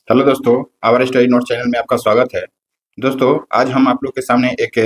Hello दोस्तों, our study note channel में आपका स्वागत है। दोस्तों, आज हम आप लोग के सामने एक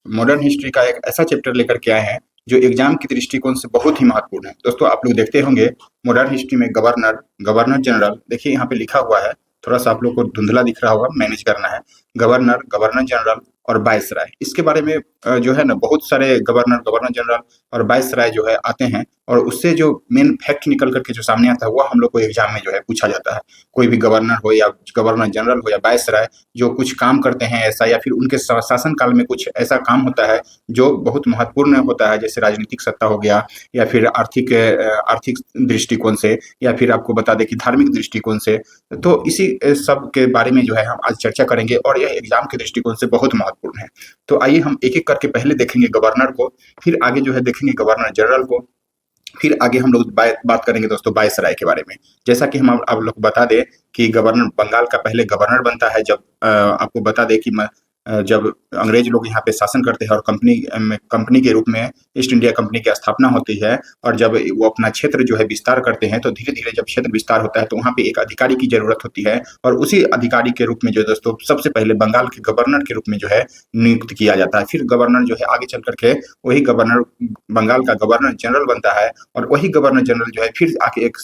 मॉडर्न हिस्ट्री का एक ऐसा चैप्टर लेकर के आए हैं जो एग्जाम की दृष्टिकोण से बहुत ही महत्वपूर्ण है। दोस्तों, आप लोग देखते होंगे मॉडर्न हिस्ट्री में गवर्नर, गवर्नर जनरल, देखिए यहाँ पे लिखा हुआ है, थोड़ा सा आप लोग को धुंधला दिख रहा होगा, मैनेज करना है। गवर्नर, गवर्नर जनरल और वाइसराय, इसके बारे में जो है ना बहुत सारे गवर्नर, गवर्नर जनरल और वाइसराय जो है आते हैं, और उससे जो मेन फैक्ट निकल करके जो सामने आता है वो हम लोग को एग्जाम में जो है पूछा जाता है। कोई भी गवर्नर हो या गवर्नर जनरल हो या वायसराय जो कुछ काम करते हैं ऐसा, या फिर उनके शासन काल में कुछ ऐसा काम होता है जो बहुत महत्वपूर्ण होता है, जैसे राजनीतिक सत्ता हो गया, या फिर आर्थिक दृष्टिकोण से, या फिर आपको बता दें कि धार्मिक दृष्टिकोण से। तो इसी सब के बारे में जो है हम आज चर्चा करेंगे, और यह एग्जाम के दृष्टिकोण से बहुत महत्वपूर्ण है। तो आइए हम एक एक करके पहले देखेंगे गवर्नर को, फिर आगे जो है देखेंगे गवर्नर जनरल को, फिर आगे हम लोग बात करेंगे दोस्तों वायसराय के बारे में। जैसा कि हम आप लोग को बता दें कि गवर्नर बंगाल का पहले गवर्नर बनता है, जब आपको बता दें कि जब अंग्रेज लोग यहाँ पे शासन करते हैं और कंपनी के रूप में ईस्ट इंडिया कंपनी की स्थापना होती है, और जब वो अपना क्षेत्र जो है विस्तार करते हैं, तो धीरे धीरे जब क्षेत्र विस्तार होता है तो वहाँ पे एक अधिकारी की जरूरत होती है, और उसी अधिकारी के रूप में जो है दोस्तों सबसे पहले बंगाल के गवर्नर के रूप में जो है नियुक्त किया जाता है। फिर गवर्नर जो है आगे चल करके वही गवर्नर बंगाल का गवर्नर जनरल बनता है, और वही गवर्नर जनरल जो है फिर आके एक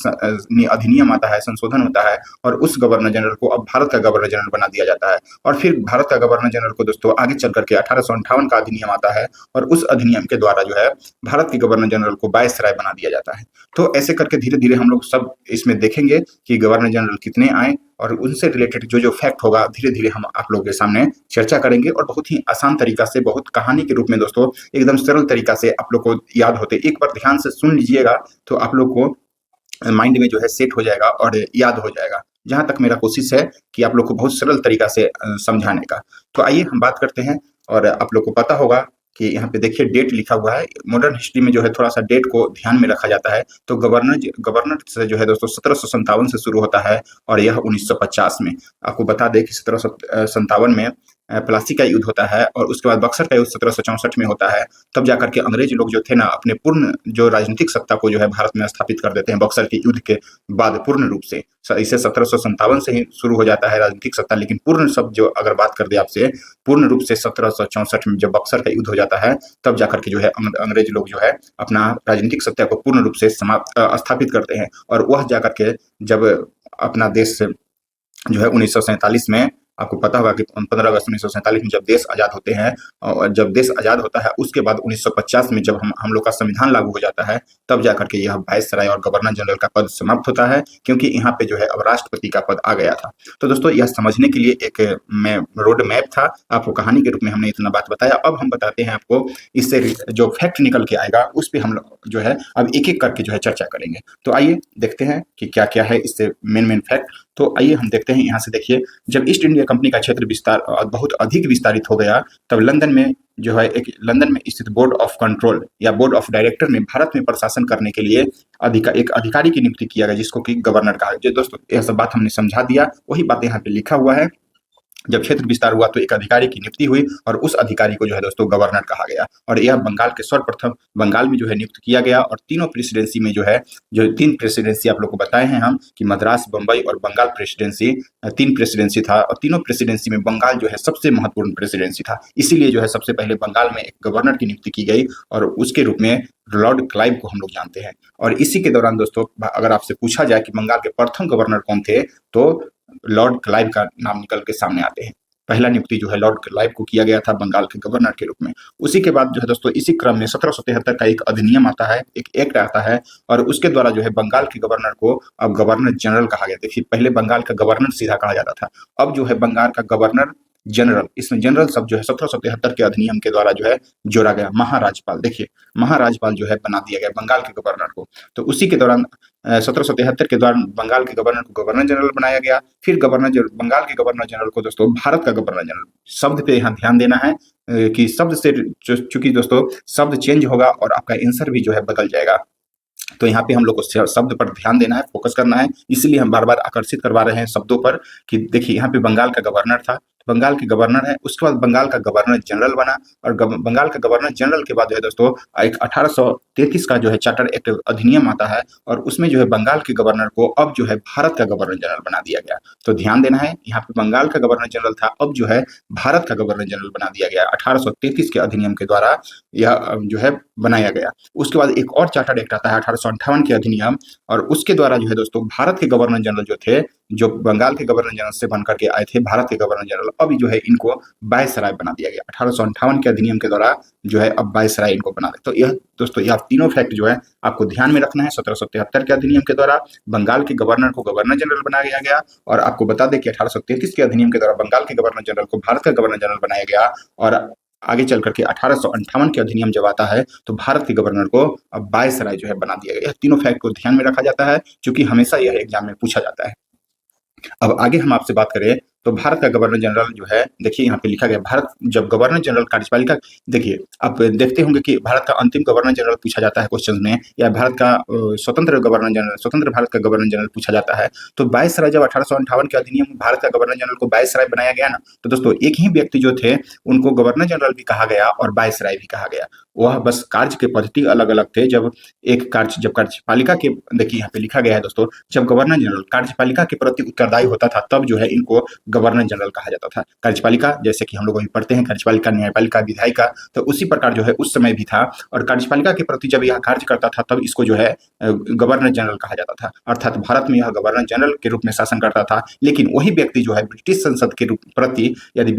अधिनियम आता है, संशोधन होता है, और उस गवर्नर जनरल को अब भारत का गवर्नर जनरल बना दिया जाता है। और फिर भारत का गवर्नर जनरल को दोस्तों आगे चल करके 1858 का अधिनियम आता है, और उस अधिनियम के द्वारा जो है भारत के गवर्नर जनरल को वायसराय बना दिया जाता है। तो ऐसे करके धीरे धीरे हम लोग सब इसमें देखेंगे कि गवर्नर जनरल कितने आए, और उनसे रिलेटेड जो जो फैक्ट होगा धीरे धीरे हम आप लोगों के सामने चर्चा करेंगे, और बहुत ही आसान तरीका से, बहुत कहानी के रूप में दोस्तों, एकदम सरल तरीका से आप लोग को याद होते, एक बार ध्यान से सुन लीजिएगा तो आप लोग को माइंड में जो है सेट हो जाएगा और याद हो जाएगा। जहां तक मेरा कोशिश है कि आप लोग को बहुत सरल तरीका से समझाने का। तो आइए हम बात करते हैं, और आप लोग को पता होगा कि यहाँ पे देखिए डेट लिखा हुआ है। मॉडर्न हिस्ट्री में जो है थोड़ा सा डेट को ध्यान में रखा जाता है। तो गवर्नर से जो है दोस्तों 1757 से शुरू होता है, और यह 1950 में, आपको बता दें कि 1757 में प्लासी का युद्ध होता है, और उसके बाद बक्सर का युद्ध 1764 में होता है। तब जाकर के अंग्रेज लोग जो थे ना अपने पूर्ण जो राजनीतिक सत्ता को जो है भारत में स्थापित कर देते हैं बक्सर के युद्ध के बाद पूर्ण रूप से। इसे 1757 से ही शुरू हो जाता है राजनीतिक सत्ता, लेकिन पूर्ण सब जो अगर बात कर दे आपसे, पूर्ण रूप से 1764 में जब बक्सर का युद्ध हो जाता है, तब जाकर के जो है अंग्रेज लोग जो है अपना राजनीतिक सत्ता को पूर्ण रूप से स्थापित करते हैं। और वह जाकर के जब अपना देश जो है 1947 में, आपको पता होगा कि 15 अगस्त 1947 में जब देश आजाद होते हैं, और जब देश आजाद होता है उसके बाद 1950 में जब हम लोग का संविधान लागू हो जाता है, तब जाकर के यह वायसराय और गवर्नर जनरल का पद समाप्त होता है, क्योंकि यहाँ पे जो है अब राष्ट्रपति का पद आ गया था। तो दोस्तों यह समझने के लिए एक रोड मैप था, आपको कहानी के रूप में हमने इतना बात बताया। अब हम बताते हैं आपको, इससे जो फैक्ट निकल के आएगा उस पर हम लोग जो है अब एक एक करके जो है चर्चा करेंगे। तो आइए देखते हैं कि क्या क्या है इससे मेन फैक्ट। तो आइए हम देखते हैं, यहाँ से देखिए, जब ईस्ट इंडिया कंपनी का क्षेत्र विस्तार बहुत अधिक विस्तारित हो गया, तब लंदन में जो है लंदन में स्थित बोर्ड ऑफ कंट्रोल या बोर्ड ऑफ डायरेक्टर में भारत में प्रशासन करने के लिए एक अधिकारी की नियुक्ति किया गया, जिसको कि गवर्नर कहा। जो दोस्तों यह सब बात हमने समझा दिया, वही बातें यहाँ पे लिखा हुआ है। जब क्षेत्र विस्तार हुआ तो एक अधिकारी की नियुक्ति हुई, और उस अधिकारी को जो है दोस्तों गवर्नर कहा गया, और यह बंगाल के सर्वप्रथम बंगाल में जो है नियुक्त किया गया। और तीनों प्रेसिडेंसी में जो है, जो 3 प्रेसिडेंसी आप लोग को बताए हैं हम कि मद्रास, बंबई और बंगाल प्रेसिडेंसी, 3 प्रेसिडेंसी था, और तीनों प्रेसिडेंसी में बंगाल जो है सबसे महत्वपूर्ण प्रेसिडेंसी था। इसीलिए जो है सबसे पहले बंगाल में एक गवर्नर की नियुक्ति की गई, और उसके रूप में लॉर्ड क्लाइव को हम लोग जानते हैं। और इसी के दौरान दोस्तों अगर आपसे पूछा जाए कि बंगाल के प्रथम गवर्नर कौन थे, तो लॉर्ड क्लाइव का नाम निकल के सामने आते हैं। पहला नियुक्ति जो है लॉर्ड क्लाइव को किया गया था बंगाल के गवर्नर के रूप में। उसी के बाद जो है दोस्तों इसी क्रम में 1773 का एक अधिनियम आता है, एक एक्ट आता है, और उसके द्वारा जो है बंगाल के गवर्नर को अब गवर्नर जनरल कहा गया। देखिए पहले बंगाल का गवर्नर सीधा कहा जाता था, अब जो है बंगाल का गवर्नर जनरल, इसमें जनरल सब जो है 1773 के अधिनियम के द्वारा जो है जोड़ा गया। महाराजपाल, देखिए महाराजपाल जो है बना दिया गया बंगाल के गवर्नर को। तो उसी के दौरान 1773 के दौरान बंगाल के गवर्नर को गवर्नर जनरल बनाया गया। फिर बंगाल के गवर्नर जनरल को दोस्तों भारत का गवर्नर जनरल, शब्द पे यहाँ ध्यान देना है कि शब्द से चूंकि दोस्तों शब्द चेंज होगा और आपका आंसर भी जो है बदल जाएगा, तो यहाँ पे हम लोग को शब्द पर ध्यान देना है, फोकस करना है। इसलिए हम बार बार आकर्षित करवा रहे हैं शब्दों पर कि देखिए यहाँ पे बंगाल का गवर्नर था, बंगाल के गवर्नर है। उसके बाद बंगाल का गवर्नर जनरल बना, और बंगाल का गवर्नर जनरल के बाद जो है दोस्तों एक 1833 का जो है चार्टर एक्ट अधिनियम आता है, और उसमें जो है बंगाल के गवर्नर को अब जो है भारत का गवर्नर जनरल बना दिया गया। तो ध्यान देना है, यहाँ पे बंगाल का गवर्नर जनरल था, अब जो है भारत का गवर्नर जनरल बना दिया गया 1833 के अधिनियम के द्वारा, यह जो है बनाया गया। उसके बाद एक और चार्टर एक्ट आता है 1858 के अधिनियम, और उसके द्वारा जो है दोस्तों भारत के गवर्नर जनरल जो थे, जो बंगाल के गवर्नर जनरल से बनकर के आए थे भारत के गवर्नर जनरल, अब जो है इनको वायसराय बना दिया गया 1858 के अधिनियम के द्वारा, जो है अब वायसराय इनको बना दिया। तो यह दोस्तों यह तीनों फैक्ट जो है आपको ध्यान में रखना है। 1773 के अधिनियम के द्वारा बंगाल के गवर्नर को गवर्नर जनरल बनाया गया, और आपको बता दें कि 1833 के अधिनियम के द्वारा बंगाल के गवर्नर जनरल को भारत का गवर्नर जनरल बनाया गया, और आगे चल करके 1858 के अधिनियम जब आता है तो भारत के गवर्नर को अब वायसराय जो है बना दिया गया। यह तीनों फैक्ट को ध्यान में रखा जाता है, क्योंकि हमेशा यह एग्जाम में पूछा जाता है। अब आगे हम आपसे बात करें तो भारत का गवर्नर जनरल जो है, देखिए यहाँ पे लिखा गया भारत जब गवर्नर जनरल कार्यपालिका, देखिए आप देखते होंगे कि भारत का अंतिम गवर्नर जनरल पूछा जाता है क्वेश्चन में, या भारत का स्वतंत्र गवर्नर जनरल, स्वतंत्र भारत का गवर्नर जनरल पूछा जाता है। तो वायसराय जब 1858 के अधिनियम में भारत का गवर्नर जनरल को वायसराय बनाया गया ना, तो दोस्तों एक ही व्यक्ति जो थे उनको गवर्नर जनरल भी कहा गया और वायसराय भी कहा गया। वह बस कार्य के पद्धति अलग अलग थे। जब कार्यपालिका के, देखिए यहाँ पे लिखा गया है दोस्तों, जब गवर्नर जनरल कार्यपालिका के प्रति उत्तरदायी होता था तब जो है इनको गवर्नर जनरल कहा जाता था। कार्यपालिका जैसे कि हम लोग अभी पढ़ते हैं, कार्यपालिका, न्यायपालिका, विधायिका, तो उसी प्रकार जो है उस समय भी था, और कार्यपालिका के प्रति जब यह कार्य करता था तब इसको जो है गवर्नर जनरल कहा जाता था। अर्थात भारत में यह गवर्नर जनरल के रूप में शासन करता था, लेकिन वही व्यक्ति जो है ब्रिटिश संसद के प्रति, यदि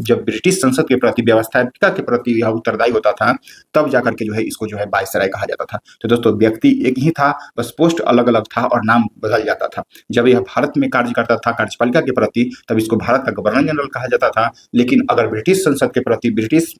जब ब्रिटिश संसद के प्रति, व्यवस्थापिका के प्रति यह उत्तरदायी होता था, तब जाकर के जो है इसको जो है वायसराय कहा जाता था। तो दोस्तों व्यक्ति एक ही था, बस पोस्ट अलग अलग था और नाम बदल जाता था। जब यह भारत में कार्य करता था कार्यपालिका के प्रति, तब इसको भारत का गवर्नर जनरल कहा जाता था, लेकिन अगर ब्रिटिश संसद के प्रति, ब्रिटिश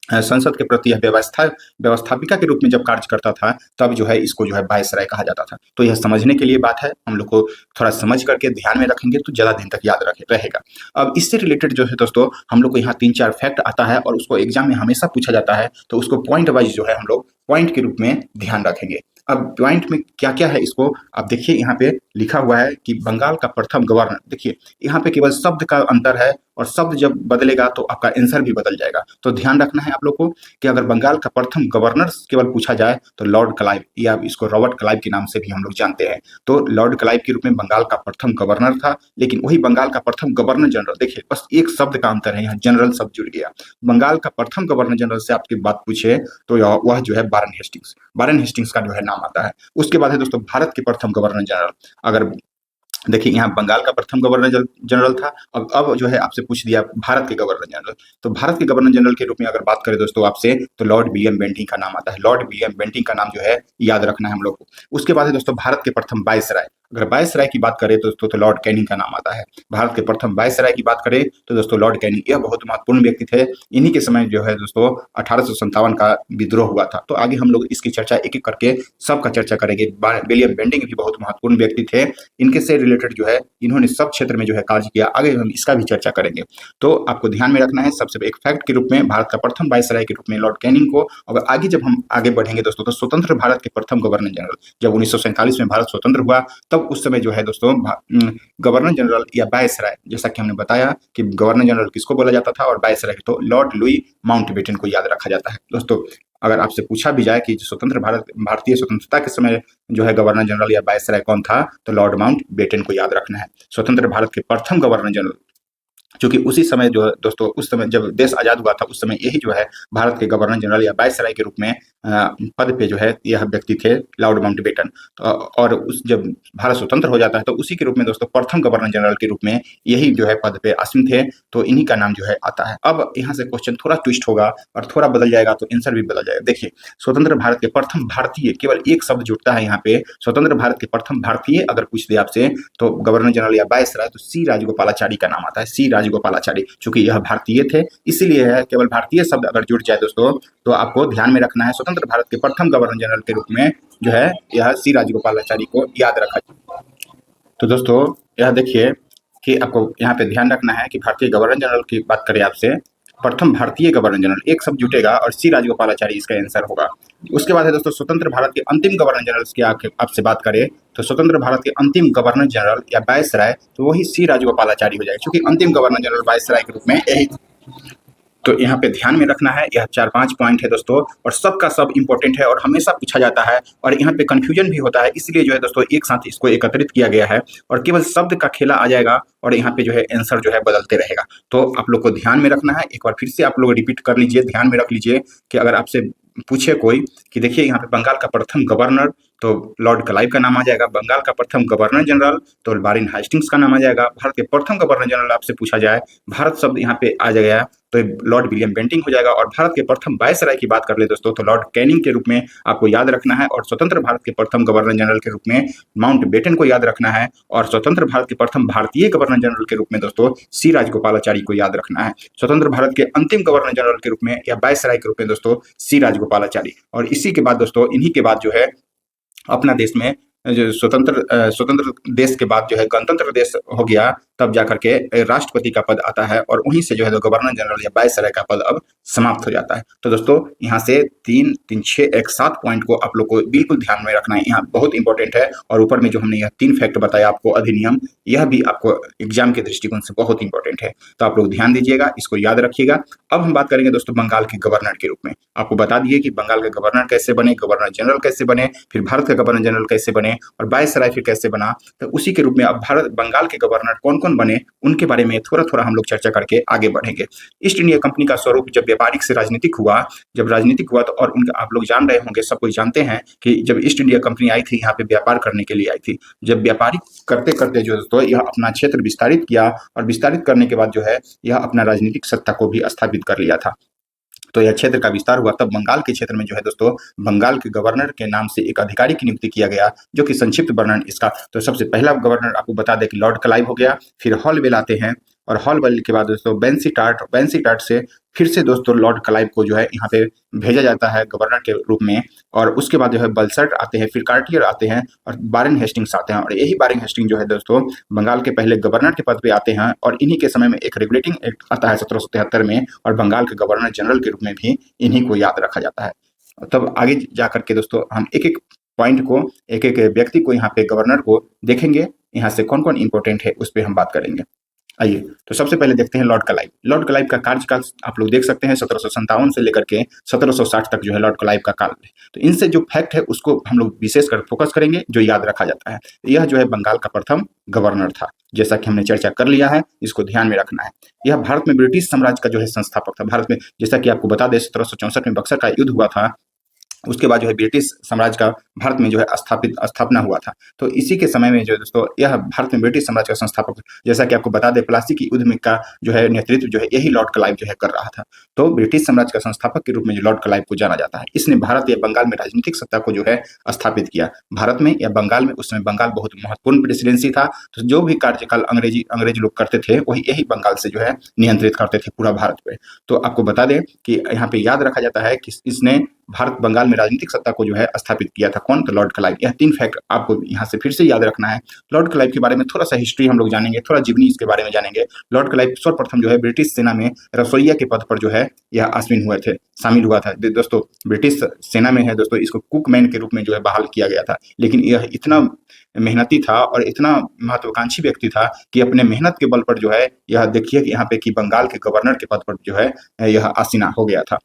संसद के प्रति यह व्यवस्थापिका के रूप में जब कार्य करता था, तब जो है इसको जो है वायसराय कहा जाता था। तो यह समझने के लिए बात है, हम लोग को थोड़ा समझ करके ध्यान में रखेंगे तो ज्यादा दिन तक याद रहेगा। अब इससे रिलेटेड जो है दोस्तों हम लोग को यहाँ 3-4 फैक्ट आता है, और उसको एग्जाम में हमेशा पूछा जाता है, तो उसको पॉइंट वाइज जो है हम लोग पॉइंट के रूप में ध्यान रखेंगे। अब पॉइंट में क्या क्या है, इसको आप देखिए, यहाँ पे लिखा हुआ है कि बंगाल का प्रथम गवर्नर, देखिए यहाँ पे केवल शब्द का अंतर है, और शब्द जब बदलेगा तो आपका आंसर भी बदल जाएगा। तो ध्यान रखना है आप लोग को कि अगर बंगाल का प्रथम गवर्नर केवल पूछा जाए तो लॉर्ड क्लाइव, या इसको रॉबर्ट क्लाइव के नाम से भी हम लोग जानते हैं, तो लॉर्ड क्लाइव के रूप में बंगाल का प्रथम गवर्नर था। लेकिन वही बंगाल का प्रथम गवर्नर जनरल, देखिए बस एक शब्द का अंतर है, यहाँ जनरल शब्द जुड़ गया। बंगाल का प्रथम गवर्नर जनरल से आपकी बात पूछे तो वह जो है वारेन हेस्टिंग्स का जो है नाम आता है। उसके बाद है दोस्तों भारत के प्रथम गवर्नर जनरल, अगर देखिए यहाँ बंगाल का प्रथम गवर्नर जनरल था, अब जो है आपसे पूछ दिया भारत के गवर्नर जनरल, तो भारत के गवर्नर जनरल के रूप में अगर बात करें दोस्तों आपसे, तो लॉर्ड विलियम बेंटिंग का नाम आता है। लॉर्ड विलियम बेंटिंग का नाम जो है याद रखना है हम लोग को। उसके बाद है दोस्तों भारत के प्रथम वायसराय, अगर वायसराय की बात करें दोस्तों तो लॉर्ड कैनिंग का नाम आता है। भारत के प्रथम वायसराय की बात करें तो दोस्तों लॉर्ड कैनिंग, यह बहुत महत्वपूर्ण व्यक्ति थे। इन्हीं के समय जो है दोस्तों 1857 का विद्रोह हुआ था। तो आगे हम लोग इसकी चर्चा एक एक करके सबका चर्चा करेंगे। विलियम बेंटिंग भी बहुत महत्वपूर्ण व्यक्ति थे, इनके से रिलेटेड जो है इन्होंने सब क्षेत्र में जो है कार्य किया, आगे हम इसका भी चर्चा करेंगे। तो आपको ध्यान में रखना है सबसे एक फैक्ट के रूप में भारत का प्रथम वायसराय के रूप में लॉर्ड कैनिंग को। और आगे जब हम आगे बढ़ेंगे दोस्तों तो स्वतंत्र भारत के प्रथम गवर्नर जनरल, जब 1947 में भारत स्वतंत्र हुआ तब उस समय जो है दोस्तों गवर्नर जनरल या वायसराय, जैसा कि हमने बताया कि गवर्नर जनरल किसको बोला जाता था और वायसराय तो लॉर्ड लुई माउंटबेटन को याद रखा जाता है। दोस्तों अगर आपसे पूछा भी जाए कि भारतीय स्वतंत्रता के समय जो है गवर्नर जनरल या वायसराय कौन था, तो लॉर्ड माउंटबेटन को याद रखना है। स्वतंत्र भारत के प्रथम गवर्नर जनरल, क्योंकि उसी समय जो है दोस्तों, उस समय जब देश आजाद हुआ था उस समय यही जो है भारत के गवर्नर जनरल या वायसराय के रूप में पद पे जो है यह व्यक्ति थे, लॉर्ड माउंटबेटन। और उस जब भारत स्वतंत्र हो जाता है तो उसी के रूप में दोस्तों प्रथम गवर्नर जनरल के रूप में यही जो है पद पे आसीन थे, तो इन्हीं का नाम जो है आता है। अब यहाँ से क्वेश्चन थोड़ा ट्विस्ट होगा और थोड़ा बदल जाएगा, तो आंसर भी बदल जाएगा। देखिए स्वतंत्र भारत के प्रथम भारतीय, केवल एक शब्द जुड़ता है यहाँ पे, स्वतंत्र भारत के प्रथम भारतीय अगर पूछ दे आपसे तो गवर्नर जनरल या वायसराय, तो सी राजगोपालाचारी का नाम आता है। सी राजगोपालाचारी, चूंकि यह भारतीय थे इसीलिए है, केवल भारतीय शब्द अगर जुड़ जाए दोस्तों तो आपको ध्यान में रखना है स्वतंत्र भारत के प्रथम गवर्नर जनरल के रूप में जो है यह सी राजगोपालाचारी को याद रखा जाए। तो दोस्तों यह देखिए कि आपको यहाँ पे ध्यान रखना है कि भारतीय गवर्नर जनरल की बात करें आपसे प्रथम भारतीय गवर्नर जनरल, एक शब्द जुटेगा और सी राजगोपालाचारी इसका आंसर होगा। उसके बाद है दोस्तों स्वतंत्र भारत के अंतिम गवर्नर जनरल की आपसे बात करें तो स्वतंत्र भारत के अंतिम गवर्नर जनरल या वायसराय तो वही सी राजगोपालाचारी हो जाएगा, क्योंकि अंतिम गवर्नर जनरल वायसराय के रूप में यही। तो यहाँ पे ध्यान में रखना है, यह 4-5 पॉइंट है दोस्तों और सबका सब इंपॉर्टेंट है और हमेशा पूछा जाता है और यहाँ पे कंफ्यूजन भी होता है, इसलिए जो है दोस्तों एक साथ इसको एकत्रित किया गया है और केवल शब्द का खेला आ जाएगा और यहाँ पे जो है आंसर जो है बदलते रहेगा। तो आप लोग को ध्यान में रखना है, एक बार फिर से आप लोग रिपीट कर लीजिए, ध्यान में रख लीजिए कि अगर आपसे पूछे कोई कि देखिए यहाँ पे बंगाल का प्रथम गवर्नर तो लॉर्ड क्लाइव का नाम आ जाएगा, बंगाल का प्रथम गवर्नर जनरल तो वारेन हेस्टिंग्स का नाम आ जाएगा, भारत के प्रथम गवर्नर जनरल आपसे पूछा जाए भारत शब्द यहाँ पे आ जाएगा तो लॉर्ड विलियम बेंटिंग हो जाएगा और भारत के प्रथम वायसराय की बात कर ले दोस्तों तो लॉर्ड कैनिंग के रूप में आपको याद रखना है और स्वतंत्र भारत के प्रथम गवर्नर जनरल के रूप में माउंट बेटन को याद रखना है और स्वतंत्र भारत के प्रथम भारतीय गवर्नर जनरल के रूप में दोस्तों सी राजगोपालाचारी को याद रखना है। स्वतंत्र भारत के अंतिम गवर्नर जनरल के रूप में या वायसराय के रूप में दोस्तों सी राजगोपालाचारी। और इसी के बाद दोस्तों इन्हीं के बाद जो है अपना देश में जो स्वतंत्र देश के बाद जो है गणतंत्र देश हो गया तब जाकर के राष्ट्रपति का पद आता है और वहीं से जो है गवर्नर जनरल या वायसराय का पद अब समाप्त हो जाता है। तो दोस्तों यहाँ से 3, 3, 6 एक 7 पॉइंट को आप लोग को बिल्कुल ध्यान में रखना है, यहाँ बहुत इंपॉर्टेंट है। और ऊपर में जो हमने यह 3 फैक्ट बताया आपको अधिनियम, यह भी आपको एग्जाम के दृष्टिकोण से बहुत इंपॉर्टेंट है, तो आप लोग ध्यान दीजिएगा, इसको याद रखिएगा। अब हम बात करेंगे दोस्तों बंगाल के गवर्नर के रूप में। आपको बता दिए कि बंगाल के गवर्नर कैसे बने, गवर्नर जनरल कैसे बने, फिर भारत का गवर्नर जनरल कैसे बने और वायसराय फिर कैसे बना। तो उसी के रूप में अब बंगाल के गवर्नर कौन कौन बने उनके बारे में थोड़ा थोड़ा हम लोग चर्चा करके आगे बढ़ेंगे। ईस्ट इंडिया कंपनी का स्वरूप जब व्यापारिक से राजनीतिक हुआ, जब राजनीतिक हुआ तो और उनका आप लोग जान रहे होंगे, सब कुछ जानते हैं कि जब ईस्ट इंडिया कंपनी आई थी यहाँ पे व्यापार करने के लिए आई थी, जब व्यापारिक करते करते जो दोस्तों यह अपना क्षेत्र विस्तारित किया और विस्तारित करने के बाद जो है यह अपना राजनीतिक सत्ता को भी स्थापित कर लिया था। तो यह क्षेत्र का विस्तार हुआ, तब बंगाल के क्षेत्र में जो है दोस्तों बंगाल के गवर्नर के नाम से एक अधिकारी की नियुक्ति किया गया, जो कि संक्षिप्त वर्णन इसका। तो सबसे पहला गवर्नर आपको बता दें कि लॉर्ड क्लाइव हो गया, फिर हॉलवेल आते हैं और हॉलवेल के बाद दोस्तों बेंसीटार्ट से फिर से दोस्तों लॉर्ड क्लाइव को जो है यहाँ पे भेजा जाता है गवर्नर के रूप में। और उसके बाद जो है बलसर्ट आते हैं, फिर कार्टियर आते हैं और वारेन हेस्टिंग्स आते हैं। और यही वारेन हेस्टिंग जो है दोस्तों बंगाल के पहले गवर्नर के पद पे आते हैं और इन्हीं के समय में एक रेगुलेटिंग एक्ट आता है 1773 में और बंगाल के गवर्नर जनरल के रूप में भी इन्हीं को याद रखा जाता है। तब आगे जाकर के दोस्तों हम एक एक पॉइंट को, एक एक व्यक्ति को, यहाँ पे गवर्नर को देखेंगे, यहाँ से कौन कौन इंपॉर्टेंट है उस पर हम बात करेंगे। आइए तो सबसे पहले देखते हैं लॉर्ड क्लाइव। लॉर्ड क्लाइव का कार्यकाल आप लोग देख सकते हैं 1757 से लेकर के 1760 तक जो है लॉर्ड क्लाइव का काल है। तो इनसे जो फैक्ट है उसको हम लोग विशेषकर फोकस करेंगे, जो याद रखा जाता है। यह जो है बंगाल का प्रथम गवर्नर था, जैसा कि हमने चर्चा कर लिया है, इसको ध्यान में रखना है। यह भारत में ब्रिटिश साम्राज्य का जो है संस्थापक था। भारत में जैसा कि आपको बता दें 1764 में बक्सर का युद्ध हुआ था, उसके बाद जो है ब्रिटिश साम्राज्य का भारत में जो है स्थापना हुआ था। तो इसी के समय में जो दोस्तों यह भारत में ब्रिटिश साम्राज्य का संस्थापक, जैसा कि आपको बता दें प्लासी की युद्ध में का जो है नेतृत्व जो है यही लॉर्ड क्लाइव जो है कर रहा था। तो ब्रिटिश साम्राज्य का संस्थापक के रूप में जो लॉर्ड क्लाइव को जाना जाता है, इसने भारत या बंगाल में राजनीतिक सत्ता को जो है स्थापित किया। भारत में या बंगाल में उस समय बंगाल बहुत महत्वपूर्ण प्रेसिडेंसी था, तो जो भी कार्यकाल अंग्रेज लोग करते थे वही यही बंगाल से जो है नियंत्रित करते थे पूरा भारत पे। तो आपको बता दें कि यहाँ पे याद रखा जाता है कि इसने भारत बंगाल में राजनीतिक सत्ता को जो है स्थापित किया था। कौन? तो लॉर्ड क्लाइव। यह 3 फैक्ट आपको यहाँ से फिर से याद रखना है। लॉर्ड क्लाइव के बारे में थोड़ा सा हिस्ट्री हम लोग जानेंगे, थोड़ा जीवनी इसके बारे में जानेंगे। लॉर्ड क्लाइव सर्वप्रथम जो है ब्रिटिश सेना में रसोइया के पद पर जो है यह आसीन हुए थे, शामिल हुआ था। दोस्तों ब्रिटिश सेना में है दोस्तों इसको कुकमैन के रूप में जो है बहाल किया गया था, लेकिन यह इतना मेहनती था और इतना महत्वाकांक्षी व्यक्ति था कि अपने मेहनत के बल पर जो है यह देखिए कि यहाँ पे कि बंगाल के गवर्नर के पद पर जो है यह आसीना हो गया था।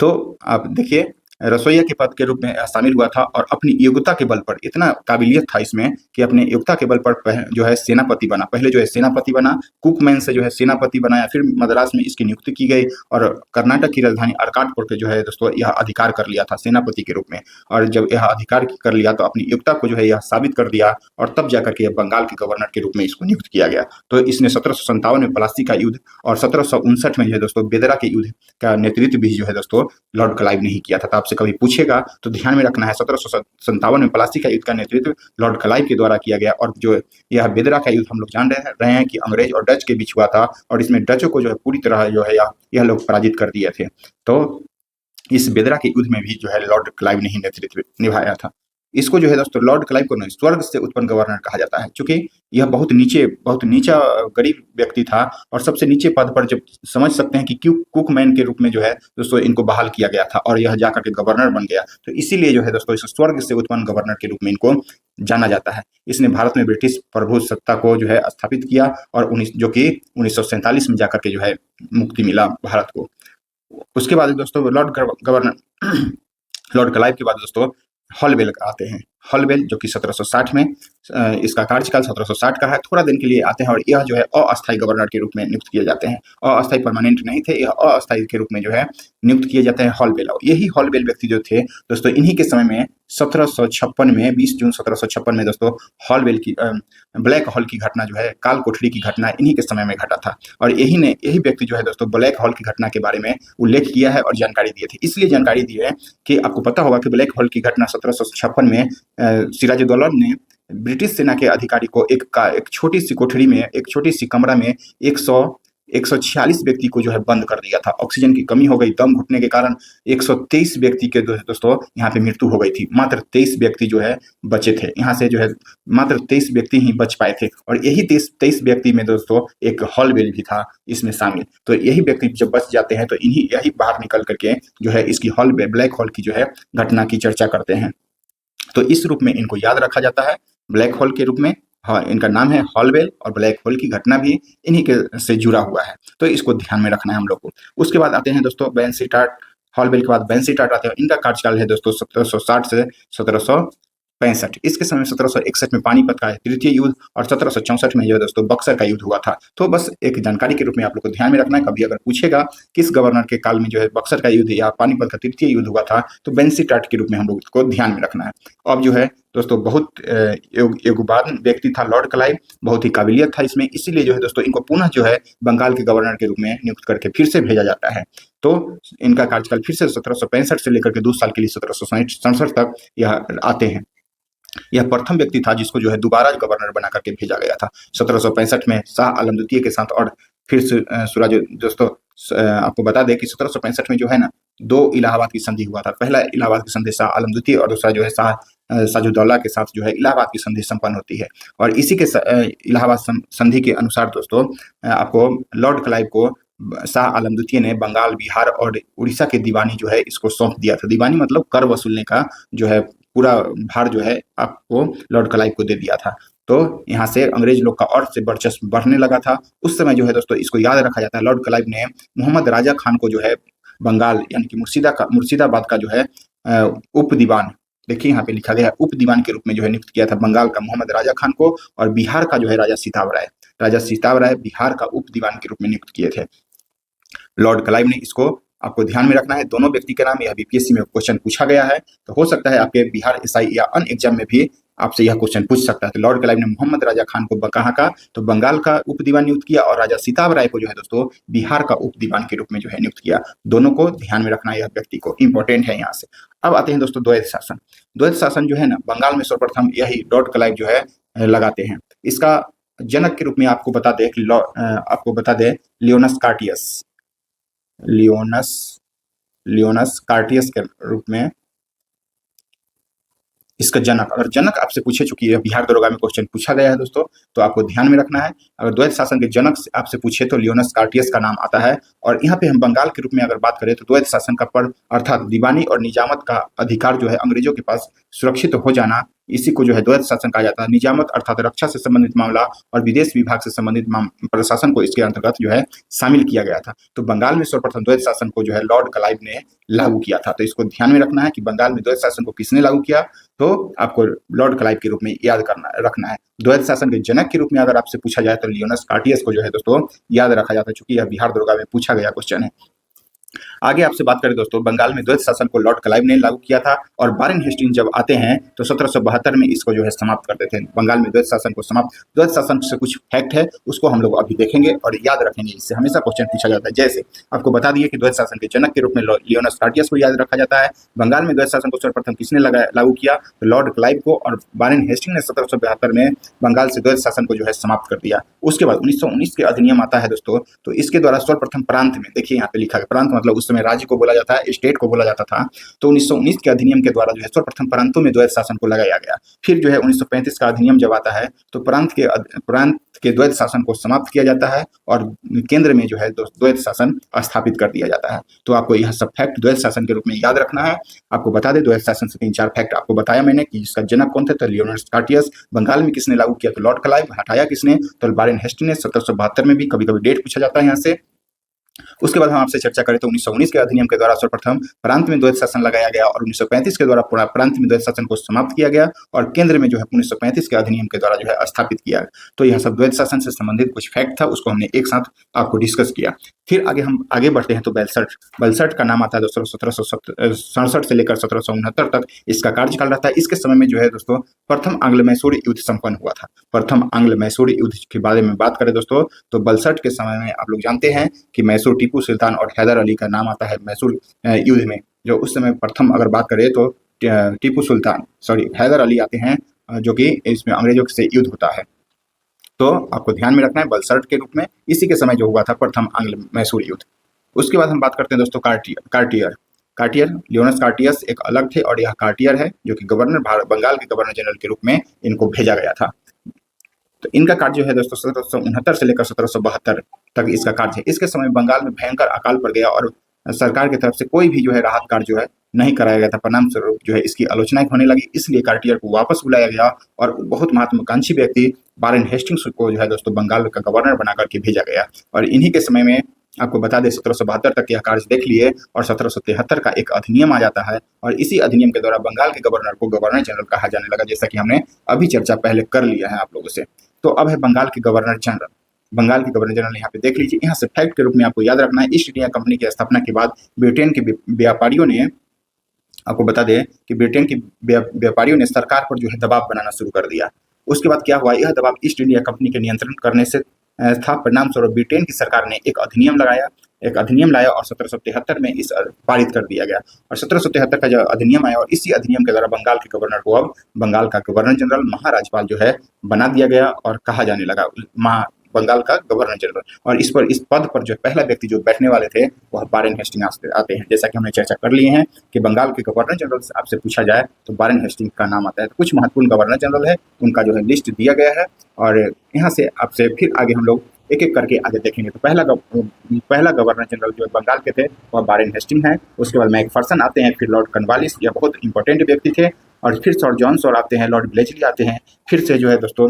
तो आप देखिए रसोइया के पद के रूप में शामिल हुआ था और अपनी योग्यता के बल पर इतना काबिलियत था इसमें कि अपने योग्यता के बल पर जो है सेनापति बना। पहले जो है सेनापति बना, कुकमैन से जो है सेनापति बनाया, फिर मद्रास में इसकी नियुक्ति की गई और कर्नाटक की राजधानी अरकाटपुर के जो है दोस्तों यह अधिकार कर लिया था सेनापति के रूप में। और जब यह अधिकार कर लिया तो अपनी योग्यता को जो है यह साबित कर दिया और तब जाकर के बंगाल के गवर्नर के रूप में इसको नियुक्त किया गया। तो इसने 1757 में प्लासी का युद्ध और 1759 में जो है दोस्तों बेदरा के युद्ध का नेतृत्व भी जो है दोस्तों लॉर्ड क्लाइव ने ही किया था। तो आपसे कभी पूछेगा तो ध्यान में रखना है 1757 में प्लासी का युद्ध का नेतृत्व लॉर्ड क्लाइव के द्वारा किया गया। और जो यह बेदरा का युद्ध हम लोग जान रहे हैं कि अंग्रेज और डच के बीच हुआ था और इसमें डचों को जो है पूरी तरह जो है यह लोग पराजित कर दिए थे। तो इस बेदरा के युद्ध में भी जो है लॉर्ड क्लाइव ने ही नेतृत्व निभाया था। इसको जो है दोस्तों लॉर्ड क्लाइव को स्वर्ग से उत्पन्न गवर्नर कहा जाता है, क्योंकि यह बहुत नीचा गरीब व्यक्ति था और सबसे नीचे पद पर जब समझ सकते हैं कि क्यों कुकमैन के रूप में जो है दोस्तों इनको बहाल किया गया था और यह जाकर के गवर्नर बन गया। तो इसीलिए जो है दोस्तों इस स्वर्ग से उत्पन्न गवर्नर के रूप में इनको जाना जाता है। इसने भारत में ब्रिटिश प्रभु सत्ता को जो है स्थापित किया और जो कि 1947 में जाकर के जो है मुक्ति मिला भारत को। उसके बाद दोस्तों लॉर्ड क्लाइव के बाद दोस्तों हॉलवेल आते हैं। हॉलवेल जो कि 1760 में इसका कार्यकाल 1760 का है, थोड़ा दिन के लिए आते हैं और यह जो है अस्थायी गवर्नर के रूप में नियुक्त किए जाते हैं। अस्थायी परमानेंट नहीं थे, यह अस्थायी के रूप में जो है नियुक्त किए जाते हैं हॉलवेल। यही हॉलवेल व्यक्ति जो थे दोस्तों इन्हीं के समय में 1756 में 20 जून 1756 में दोस्तों हॉलवेल की ब्लैक हॉल की घटना जो है काल कोठरी की घटना इन्हीं के समय में घटा था और यही व्यक्ति जो है दोस्तों ब्लैक हॉल की घटना के बारे में उल्लेख किया है और जानकारी दिए थे। इसलिए जानकारी दी है कि आपको पता होगा कि ब्लैक हॉल की घटना 1756 में सिराजुद्दौला ने ब्रिटिश सेना के अधिकारी को एक छोटी सी कोठरी में, एक छोटी सी कमरा में 146 व्यक्ति को जो है बंद कर दिया था। ऑक्सीजन की कमी हो गई, दम घुटने के कारण 123 व्यक्ति के दोस्तों यहाँ पे मृत्यु हो गई थी। मात्र 23 व्यक्ति जो है बचे थे, यहाँ से जो है मात्र 23 व्यक्ति ही बच पाए थे और यही 23 व्यक्ति में दोस्तों एक हॉलवेल भी था इसमें शामिल। तो यही व्यक्ति जब बच जाते हैं तो यही बाहर निकल करके जो है इसकी ब्लैक हॉल की जो है घटना की चर्चा करते हैं। तो इस रूप में इनको याद रखा जाता है ब्लैक होल के रूप में। हाँ, इनका नाम है हॉलवेल और ब्लैक होल की घटना भी इन्हीं के से जुड़ा हुआ है, तो इसको ध्यान में रखना है हम लोग को। उसके बाद आते हैं दोस्तों वेनसिटार्ट। हॉलवेल के बाद वेनसिटार्ट आते हैं। इनका कार्यकाल है दोस्तों 1760 से 1765। इसके समय 1761 में पानीपत का तृतीय युद्ध और 1764 में जो दोस्तों बक्सर का युद्ध हुआ था। तो बस एक जानकारी के रूप में आप लोग को ध्यान में रखना है, कभी अगर पूछेगा किस गवर्नर के काल में जो है बक्सर का युद्ध या पानीपत का तृतीय युद्ध हुआ था तो वेनसिटार्ट के रूप में हम लोग को ध्यान में रखना है। अब जो है दोस्तों बहुत योग्यवान व्यक्ति था लॉर्ड क्लाइव, बहुत ही काबिलियत था इसमें, इसीलिए जो है दोस्तों इनको पुनः जो है बंगाल के गवर्नर के रूप में नियुक्त करके फिर से भेजा जाता है। तो इनका कार्यकाल फिर से 1765 से लेकर के 2 साल के लिए 1767 तक यह आते हैं। यह प्रथम व्यक्ति था जिसको जो है दोबारा गवर्नर बना करके भेजा गया था। 1765 में शाह आलम द्वितीय के साथ और फिर सूरज दोस्तों आपको बता दें कि 1765 में जो है ना 2 इलाहाबाद की संधि हुआ था। पहला इलाहाबाद की संधि शाह आलम द्वितीय और दूसरा जो है सिराजुद्दौला के साथ जो है इलाहाबाद की संधि संपन्न होती है। और इसी के इलाहाबाद संधि के अनुसार दोस्तों आपको लॉर्ड क्लाइव को शाह आलम द्वितीय ने बंगाल, बिहार और उड़ीसा के दीवानी जो है इसको सौंप दिया था। दीवानी मतलब कर वसूलने का जो है पूरा भार जो है आपको लॉर्ड क्लाइव को दे दिया था। तो यहाँ से अंग्रेज लोग का और से वर्चस्व बढ़ने लगा था। उस समय जो है दोस्तों इसको याद रखा जाता है, लॉर्ड क्लाइव ने मोहम्मद राजा खान को जो है बंगाल यानी कि मुर्शिदाबाद का जो है उप दीवान, देखिए यहाँ पे लिखा गया है उप दीवान के रूप में जो है नियुक्त किया था बंगाल का मोहम्मद राजा खान को, और बिहार का जो है राजा सीताव राय बिहार का उप दीवान के रूप में नियुक्त किए थे लॉर्ड क्लाइव ने। इसको आपको ध्यान में रखना है, दोनों व्यक्ति के नाम यह बीपीएससी में क्वेश्चन पूछा गया है, तो हो सकता है आपके बिहार एसआई या अन्य एग्जाम में भी आपसे यह क्वेश्चन पूछ सकता है। तो लॉर्ड क्लाइव ने मोहम्मद राजा खान को कहाँ का, तो बंगाल का उप दीवान नियुक्त किया और राजा सीताव राय को जो है दोस्तों बिहार का उप दीवान के रूप में जो है नियुक्त किया। दोनों को ध्यान में रखना है, यह व्यक्ति को इंपॉर्टेंट है यहाँ से। अब आते हैं दोस्तों द्वैध शासन। द्वैध शासन जो है ना बंगाल में सर्वप्रथम यही लॉर्ड क्लाइव जो है लगाते हैं। इसका जनक के रूप में आपको बता दें लियोनस कार्टियस के रूप में इसका जनक, अगर जनक आपसे पूछे, चूंकि यह बिहार दरोगा में क्वेश्चन पूछा गया है दोस्तों, तो आपको ध्यान में रखना है। अगर द्वैध शासन के जनक आपसे पूछे तो लियोनस कार्टियस का नाम आता है। और यहाँ पे हम बंगाल के रूप में अगर बात करें तो द्वैध शासन का पद अर्थात दीवानी और निजामत का अधिकार जो है अंग्रेजों के पास सुरक्षित हो जाना, इसी को जो है द्वैध शासन कहा जाता है। निजामत अर्थात रक्षा से संबंधित मामला और विदेश विभाग से संबंधित प्रशासन को इसके अंतर्गत जो है शामिल किया गया था। तो बंगाल में सर्वप्रथम द्वैध शासन को जो है लॉर्ड क्लाइव ने लागू किया था। तो इसको ध्यान में रखना है कि बंगाल में द्वैध शासन को किसने लागू किया, तो आपको लॉर्ड क्लाइव के रूप में याद रखना है। द्वैध शासन के जनक के रूप में अगर आपसे पूछा जाए तो लियोनस कार्टियस को जो है दोस्तों याद रखा जाता है, चूंकि यह बिहार दरोगा में पूछा गया क्वेश्चन है। आगे आपसे बात करें दोस्तों, बंगाल में द्वैध शासन को लॉर्ड क्लाइव ने लागू किया था और वारेन हेस्टिंग जब आते हैं तो 1772 में इसको जो है समाप्त करते थे। बंगाल में द्वैध शासन को द्वैध शासन से कुछ फैक्ट है उसको हम लोग अभी देखेंगे और याद रखेंगे, इससे हमेशा क्वेश्चन पूछा जाता है। जैसे आपको बता दिए कि द्वैध शासन के जनक के रूप में लियोनस कार्टियस को याद रखा जाता है। बंगाल में द्वैध शासन को सर्वप्रथम किसने लागू किया, तो लॉर्ड क्लाइव को, और वारेन हेस्टिंग ने 1772 में बंगाल से द्वैध शासन को जो है समाप्त कर दिया। उसके बाद 1919 के अधिनियम आता है दोस्तों, तो इसके द्वारा सर्वप्रथम प्रांत में, देखिए यहाँ पे लिखा है प्रांत मतलब उस समय समय राज्य को बोला जाता है, स्टेट को बोला जाता था। तो 1919 के अधिनियम के द्वारा जो है सर्वप्रथम प्रांतों में द्वैध शासन को लगाया गया। फिर जो है 1935 का अधिनियम जब आता है तो प्रांत के द्वैध शासन को समाप्त किया जाता है और केंद्र में जो है द्वैध शासन स्थापित कर दिया जाता है। तो आपको यह सब फैक्ट द्वैध शासन के रूप में याद रखना है। आपको बता दें द्वैध शासन से 3-4 फैक्ट आपको बताया मैंने कि इसका जनक कौन थे, तो लियोनार्ड स्कॉटियस। बंगाल में किसने लागू किया, तो लॉर्ड क्लाइव। हटाया किसने, तो वारेन हेस्टिंग्स ने 1772 में। भी कभी कभी डेट पूछा जाता है यहाँ से। उसके बाद हम आपसे चर्चा करें तो 1919 के अधिनियम के द्वारा सर्वप्रथम प्रांत में द्वैध शासन लगाया गया और 1935 के द्वारा पूरा प्रांत में द्वैध शासन को समाप्त किया गया और केंद्र में जो है 1935 के अधिनियम के द्वारा जो है स्थापित किया। तो यह सब द्वैध शासन से संबंधित कुछ फैक्ट था, उसको हमने एक साथ आपको डिस्कस किया। फिर हम आगे बढ़ते हैं तो बेलसट का नाम आता है दोस्तों 1767 से लेकर 1769 तक इसका कार्यकाल रहता है। इसके समय में जो है दोस्तों प्रथम आंग्ल मैसूर युद्ध संपन्न हुआ था। प्रथम आंग्ल मैसूर युद्ध के बारे में बात करें दोस्तों तो बेलसट के समय में आप लोग जानते हैं कि मैसूर टीपू सुल्तान और हैदर अली का नाम आता है मैसूर युद्ध में। जो उस समय प्रथम अगर बात करें तो हैदर अली आते हैं जो कि इसमें अंग्रेजों से युद्ध होता है। तो आपको ध्यान में रखना है बेलसट के रूप में इसी के समय जो हुआ था प्रथम आंग्ल मैसूर युद्ध। उसके बाद हम बात करते हैं दोस्तों कार्टियर लियोनस कार्टियस एक अलग थे और यह कार्टियर है जो कि बंगाल के गवर्नर जनरल के रूप में इनको भेजा गया था। तो इनका कार्य जो है दोस्तों 1769 से लेकर 1772 तक इसका कार्य है। इसके समय बंगाल में भयंकर अकाल पड़ गया और सरकार की तरफ से कोई भी जो है राहत कार्य जो है नहीं कराया गया था। परिणाम स्वरूप जो है इसकी आलोचनाएं होने लगी, इसलिए कार्टियर को वापस बुलाया गया और बहुत महत्वाकांक्षी व्यक्ति वारेन हेस्टिंग्स को जो है दोस्तों बंगाल का गवर्नर बना करके भेजा गया। और इन्हीं के समय में आपको बता दें 1772 तक यह कार्य देख लिए और 1773 का एक अधिनियम आ जाता है और इसी अधिनियम के द्वारा बंगाल के गवर्नर को गवर्नर जनरल कहा जाने लगा, जैसा कि हमने अभी चर्चा पहले कर लिया है आप लोगों से। तो अब है बंगाल के गवर्नर जनरल यहाँ पे देख लीजिए। यहाँ से फैक्ट के रूप में आपको याद रखना है ईस्ट इंडिया कंपनी की स्थापना के बाद ब्रिटेन के व्यापारियों ने आपको बता दें कि ब्रिटेन के व्यापारियों ने सरकार पर जो है दबाव बनाना शुरू कर दिया। उसके बाद क्या हुआ, यह दबाव ईस्ट इंडिया कंपनी के नियंत्रण करने से था। परिणाम स्वरूप ब्रिटेन की सरकार ने एक अधिनियम लाया और 1773 में इस पारित कर दिया गया और 1773 का जो अधिनियम आया और इसी अधिनियम के द्वारा बंगाल के गवर्नर को अब बंगाल का गवर्नर जनरल महाराजपाल जो है बना दिया गया और कहा जाने लगा बंगाल का गवर्नर जनरल। और इस पद पर जो पहला व्यक्ति जो बैठने वाले थे वह वारेन हेस्टिंग्स आते हैं। जैसा कि हमने चर्चा कर लिए हैं कि बंगाल के गवर्नर जनरल से आपसे पूछा जाए तो वारेन हेस्टिंग्स का नाम आता है। तो कुछ महत्वपूर्ण गवर्नर जनरल है, उनका जो है लिस्ट दिया गया है और यहाँ से आपसे फिर आगे हम लोग एक एक करके आगे देखेंगे। तो पहला गवर्नर जनरल जो बंगाल के थे वह वारेन हेस्टिंग्स है। उसके बाद मैकफर्सन आते हैं, फिर लॉर्ड कॉर्नवालिस, यह बहुत इंपॉर्टेंट व्यक्ति थे, और फिर सर जॉन सॉर आते हैं, लॉर्ड ब्लेचली आते हैं, फिर से जो है दोस्तों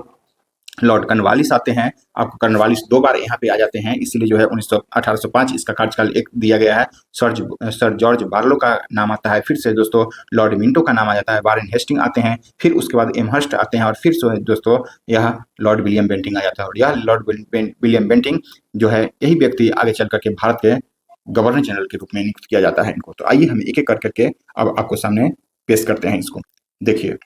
लॉर्ड कॉर्नवालिस आते हैं। आपको कॉर्नवालिस 2 बार यहाँ पे आ जाते हैं, इसलिए जो है 1805 इसका कार्यकाल एक दिया गया है। सर जॉर्ज बार्लो का नाम आता है, फिर से दोस्तों लॉर्ड मिंटो का नाम आ जाता है, वारेन हेस्टिंग आते हैं, फिर उसके बाद एमहर्स्ट आते हैं और फिर से दोस्तों यह लॉर्ड विलियम बेंटिंग आ जाता है। और यह लॉर्ड विलियम बेंटिंग जो है यही व्यक्ति आगे चल करके भारत के गवर्नर जनरल के रूप में नियुक्त किया जाता है इनको। तो आइए हम एक एक करके अब आपको सामने पेश करते हैं इसको, देखिए।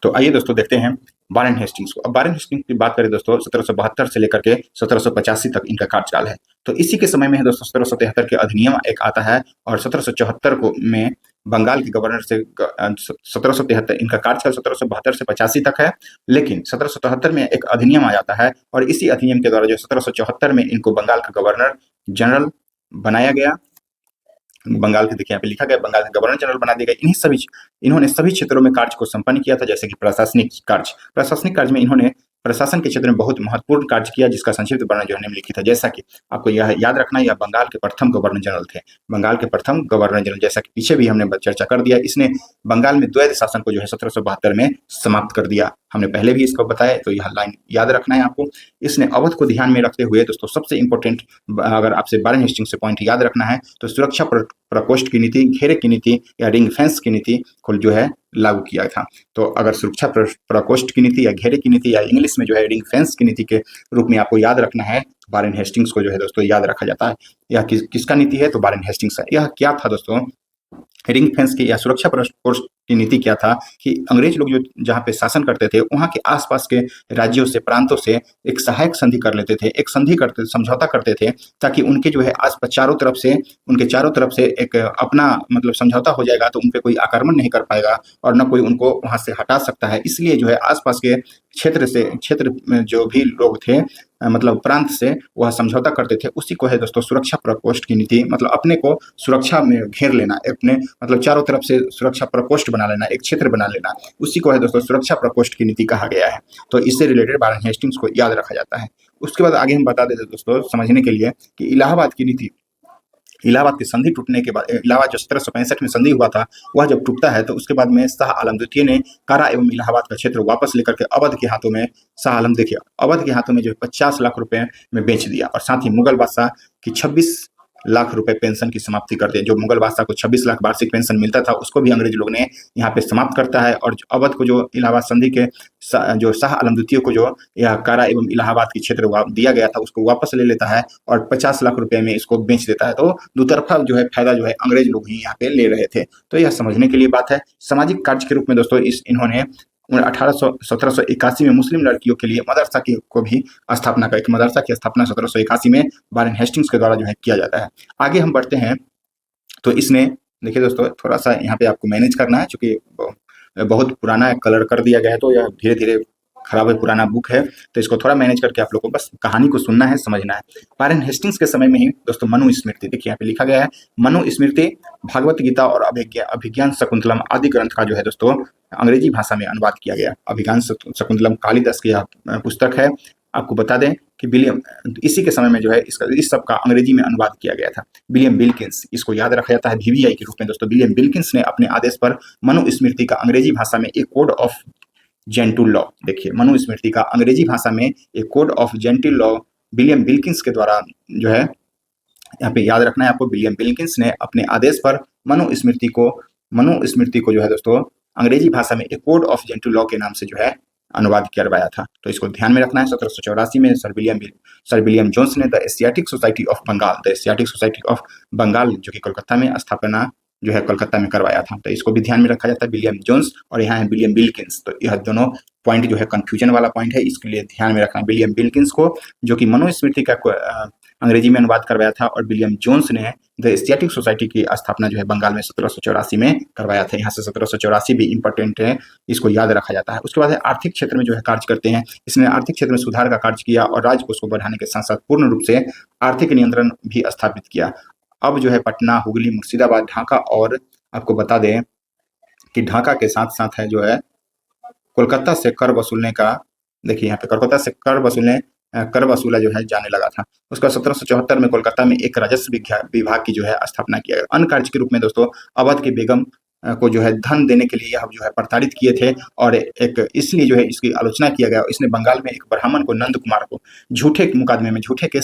तो आइए दोस्तों देखते हैं वारेन हेस्टिंग्स को। अब वारेन हेस्टिंग्स की बात करें दोस्तों 1772 से लेकर के 1785 तक इनका कार्यकाल है। तो इसी के समय में है दोस्तों 1773 के अधिनियम एक आता है और 1774 को में बंगाल के गवर्नर से 1773 इनका कार्यकाल 1772 से 85 तक है। लेकिन 1777 में एक अधिनियम आ जाता है और इसी अधिनियम के द्वारा जो 1774 में इनको बंगाल का गवर्नर जनरल बनाया गया। बंगाल के देखिए यहाँ पे लिखा गया बंगाल के गवर्नर जनरल बना दिया गया। इन्होंने सभी क्षेत्रों में कार्य को संपन्न किया था, जैसे कि प्रशासनिक कार्य में इन्होंने प्रशासन के क्षेत्र में बहुत महत्वपूर्ण कार्य किया, जिसका संक्षिप्त वर्णन जो है निम्नलिखित है। जैसा कि आपको यह याद रखना है, यह बंगाल के प्रथम गवर्नर जनरल थे। बंगाल के प्रथम गवर्नर जनरल, जैसा कि पीछे भी हमने चर्चा कर दिया, इसने बंगाल में द्वैध शासन को जो है 1772 में समाप्त कर दिया। हमने पहले भी इसको बताया, तो यह लाइन याद रखना है आपको। इसने अवध को ध्यान में रखते हुए दोस्तों सबसे इंपॉर्टेंट अगर आपसे वारेन हेस्टिंग्स से पॉइंट याद रखना है तो सुरक्षा प्रकोष्ठ की नीति, घेरे की नीति या रिंग फेंस की नीति को जो है लागू किया था। तो अगर सुरक्षा प्रकोष्ठ की नीति या घेरे की नीति या इंग्लिश में जो है रिंग फेंस की नीति के रूप में आपको याद रखना है, वारेन हेस्टिंग्स को जो है दोस्तों याद रखा जाता है। यह किसका नीति है, तो वारेन हेस्टिंग्स है। यह क्या था दोस्तों, रिंग फेंस की या सुरक्षा प्रकोष्ठ की नीति क्या था कि अंग्रेज लोग जो जहाँ पे शासन करते थे वहाँ के आसपास के राज्यों से, प्रांतों से एक सहायक संधि कर लेते थे, एक समझौता करते थे, ताकि उनके जो है आसपास चारों तरफ से एक अपना मतलब समझौता हो जाएगा तो उन पे कोई आक्रमण नहीं कर पाएगा और न कोई उनको वहाँ से हटा सकता है। इसलिए जो है आसपास के क्षेत्र में जो भी लोग थे मतलब प्रांत से वह समझौता करते थे, उसी को है दोस्तों सुरक्षा प्रकोष्ठ की नीति। मतलब अपने को सुरक्षा में घेर लेना, अपने मतलब चारों तरफ से सुरक्षा प्रकोष्ठ बना लेना, एक क्षेत्र बना लेना, उसी को है दोस्तों सुरक्षा प्रकोष्ठ की नीति कहा गया है। तो इससे रिलेटेड वारेन हेस्टिंग्स को याद रखा जाता है। उसके बाद आगे हम बता देते दोस्तों समझने के लिए कि इलाहाबाद की नीति, इलाहाबाद की संधि टूटने के बाद, इलाहाबाद जो 1765 में संधि हुआ था, वह जब टूटता है तो उसके बाद में शाह आलम द्वितीय ने कारा एवं इलाहाबाद का क्षेत्र वापस लेकर के अवध के हाथों में, शाह आलम देखिए अवध के हाथों में जो 50 लाख रुपए में बेच दिया, और साथ ही मुगल बादशाह की 26 लाख रुपए पेंशन की समाप्ति कर दी। जो मुगल बादशाह को 26 लाख वार्षिक पेंशन मिलता था, उसको भी अंग्रेज लोग ने यहाँ पे समाप्त करता है, और अवध को जो इलाहाबाद संधि के जो शाह आलम द्वितीय को जो यह कारा एवं इलाहाबाद की क्षेत्र दिया गया था, उसको वापस ले लेता है और 50 लाख रुपए में इसको बेच देता है। तो दुतरफा जो है फायदा जो है अंग्रेज लोग ही यहाँ पे ले रहे थे। तो यह समझने के लिए बात है। सामाजिक कार्य के रूप में दोस्तों इन्होंने 1781 में मुस्लिम लड़कियों के लिए मदरसा की को भी स्थापना का, एक मदरसा की स्थापना 1781 में वारेन हेस्टिंग्स के द्वारा जो है किया जाता है। आगे हम बढ़ते हैं तो इसने देखिए दोस्तों थोड़ा सा यहाँ पे आपको मैनेज करना है, क्योंकि बहुत पुराना कलर कर दिया गया है, तो यह धीरे धीरे खराब है, पुराना बुक है, तो इसको थोड़ा मैनेज करके आप लोग को बस कहानी को सुनना है, समझना है। वारेन हेस्टिंग्स के समय में ही दोस्तों मनु स्मृति, देखिए यहाँ पे लिखा गया है मनु स्मृति भागवत गीता और अभिज्ञान शकुंतलम आदि ग्रंथ का जो है दोस्तों अंग्रेजी भाषा में अनुवाद किया गया। अभिज्ञान शकुंतलम कालिदास की पुस्तक है। आपको बता दें कि विलियम, इसी के समय में जो है इस सब का अंग्रेजी में अनुवाद किया गया था। विलियम विल्किंस, इसको याद रखा जाता है VVI के रूप में दोस्तों। विलियम विल्किंस ने अपने आदेश पर मनु स्मृति का अंग्रेजी भाषा में एक कोड ऑफ जेंटल लॉ, देखिए मनु स्मृति का अंग्रेजी भाषा में एक code of gentle law William Wilkins के द्वारा जो है, यहाँ पे याद रखना है आपको, विलियम विल्किंस ने अपने आदेश पर मनु स्मृति को जो है दोस्तों अंग्रेजी भाषा में एक कोड ऑफ जेंटल लॉ के नाम से जो है अनुवाद करवाया था। तो इसको ध्यान में रखना है। 1784 में सर विलियम जोन्स ने the Asiatic Society of Bengal जो कि कोलकाता में स्थापना जो है कोलकाता में करवाया था। तो इसको भी ध्यान में रखा जाता है, विलियम जोन्स और यहाँ है विलियम विल्किंस। तो यह दोनों पॉइंट जो है कंफ्यूजन वाला पॉइंट है, इसके लिए ध्यान में रखना है। विलियम विल्किंस को जो कि मनुस्मृति का अंग्रेजी में अनुवाद करवाया था, और विलियम जोन्स ने द एशियाटिक सोसाइटी की स्थापना जो है बंगाल में 1784 में करवाया था। यहाँ से 1784 भी इंपॉर्टेंट है, इसको याद रखा जाता है। उसके बाद आर्थिक क्षेत्र में जो है कार्य करते हैं। इसने आर्थिक क्षेत्र में सुधार का कार्य किया और राजकोष को बढ़ाने के साथ साथ पूर्ण रूप से आर्थिक नियंत्रण भी स्थापित किया। अब जो है पटना, हुगली, मुर्शिदाबाद, ढाका, और आपको बता दें कि ढाका के साथ साथ है जो है कोलकाता से कर वसूलने का, देखिए यहाँ पे कोलकाता से कर वसूला जो है जाने लगा था। उसका 1774 में कोलकाता में एक राजस्व विभाग की जो है स्थापना किया गया। अन्य कार्य के रूप में दोस्तों अवध के बेगम को जो है धन देने के लिए यह जो है प्रताड़ित किए थे, और एक इसलिए जो है इसकी आलोचना किया गया। इसने बंगाल में एक ब्राह्मण को, नंद कुमार को, झूठे केस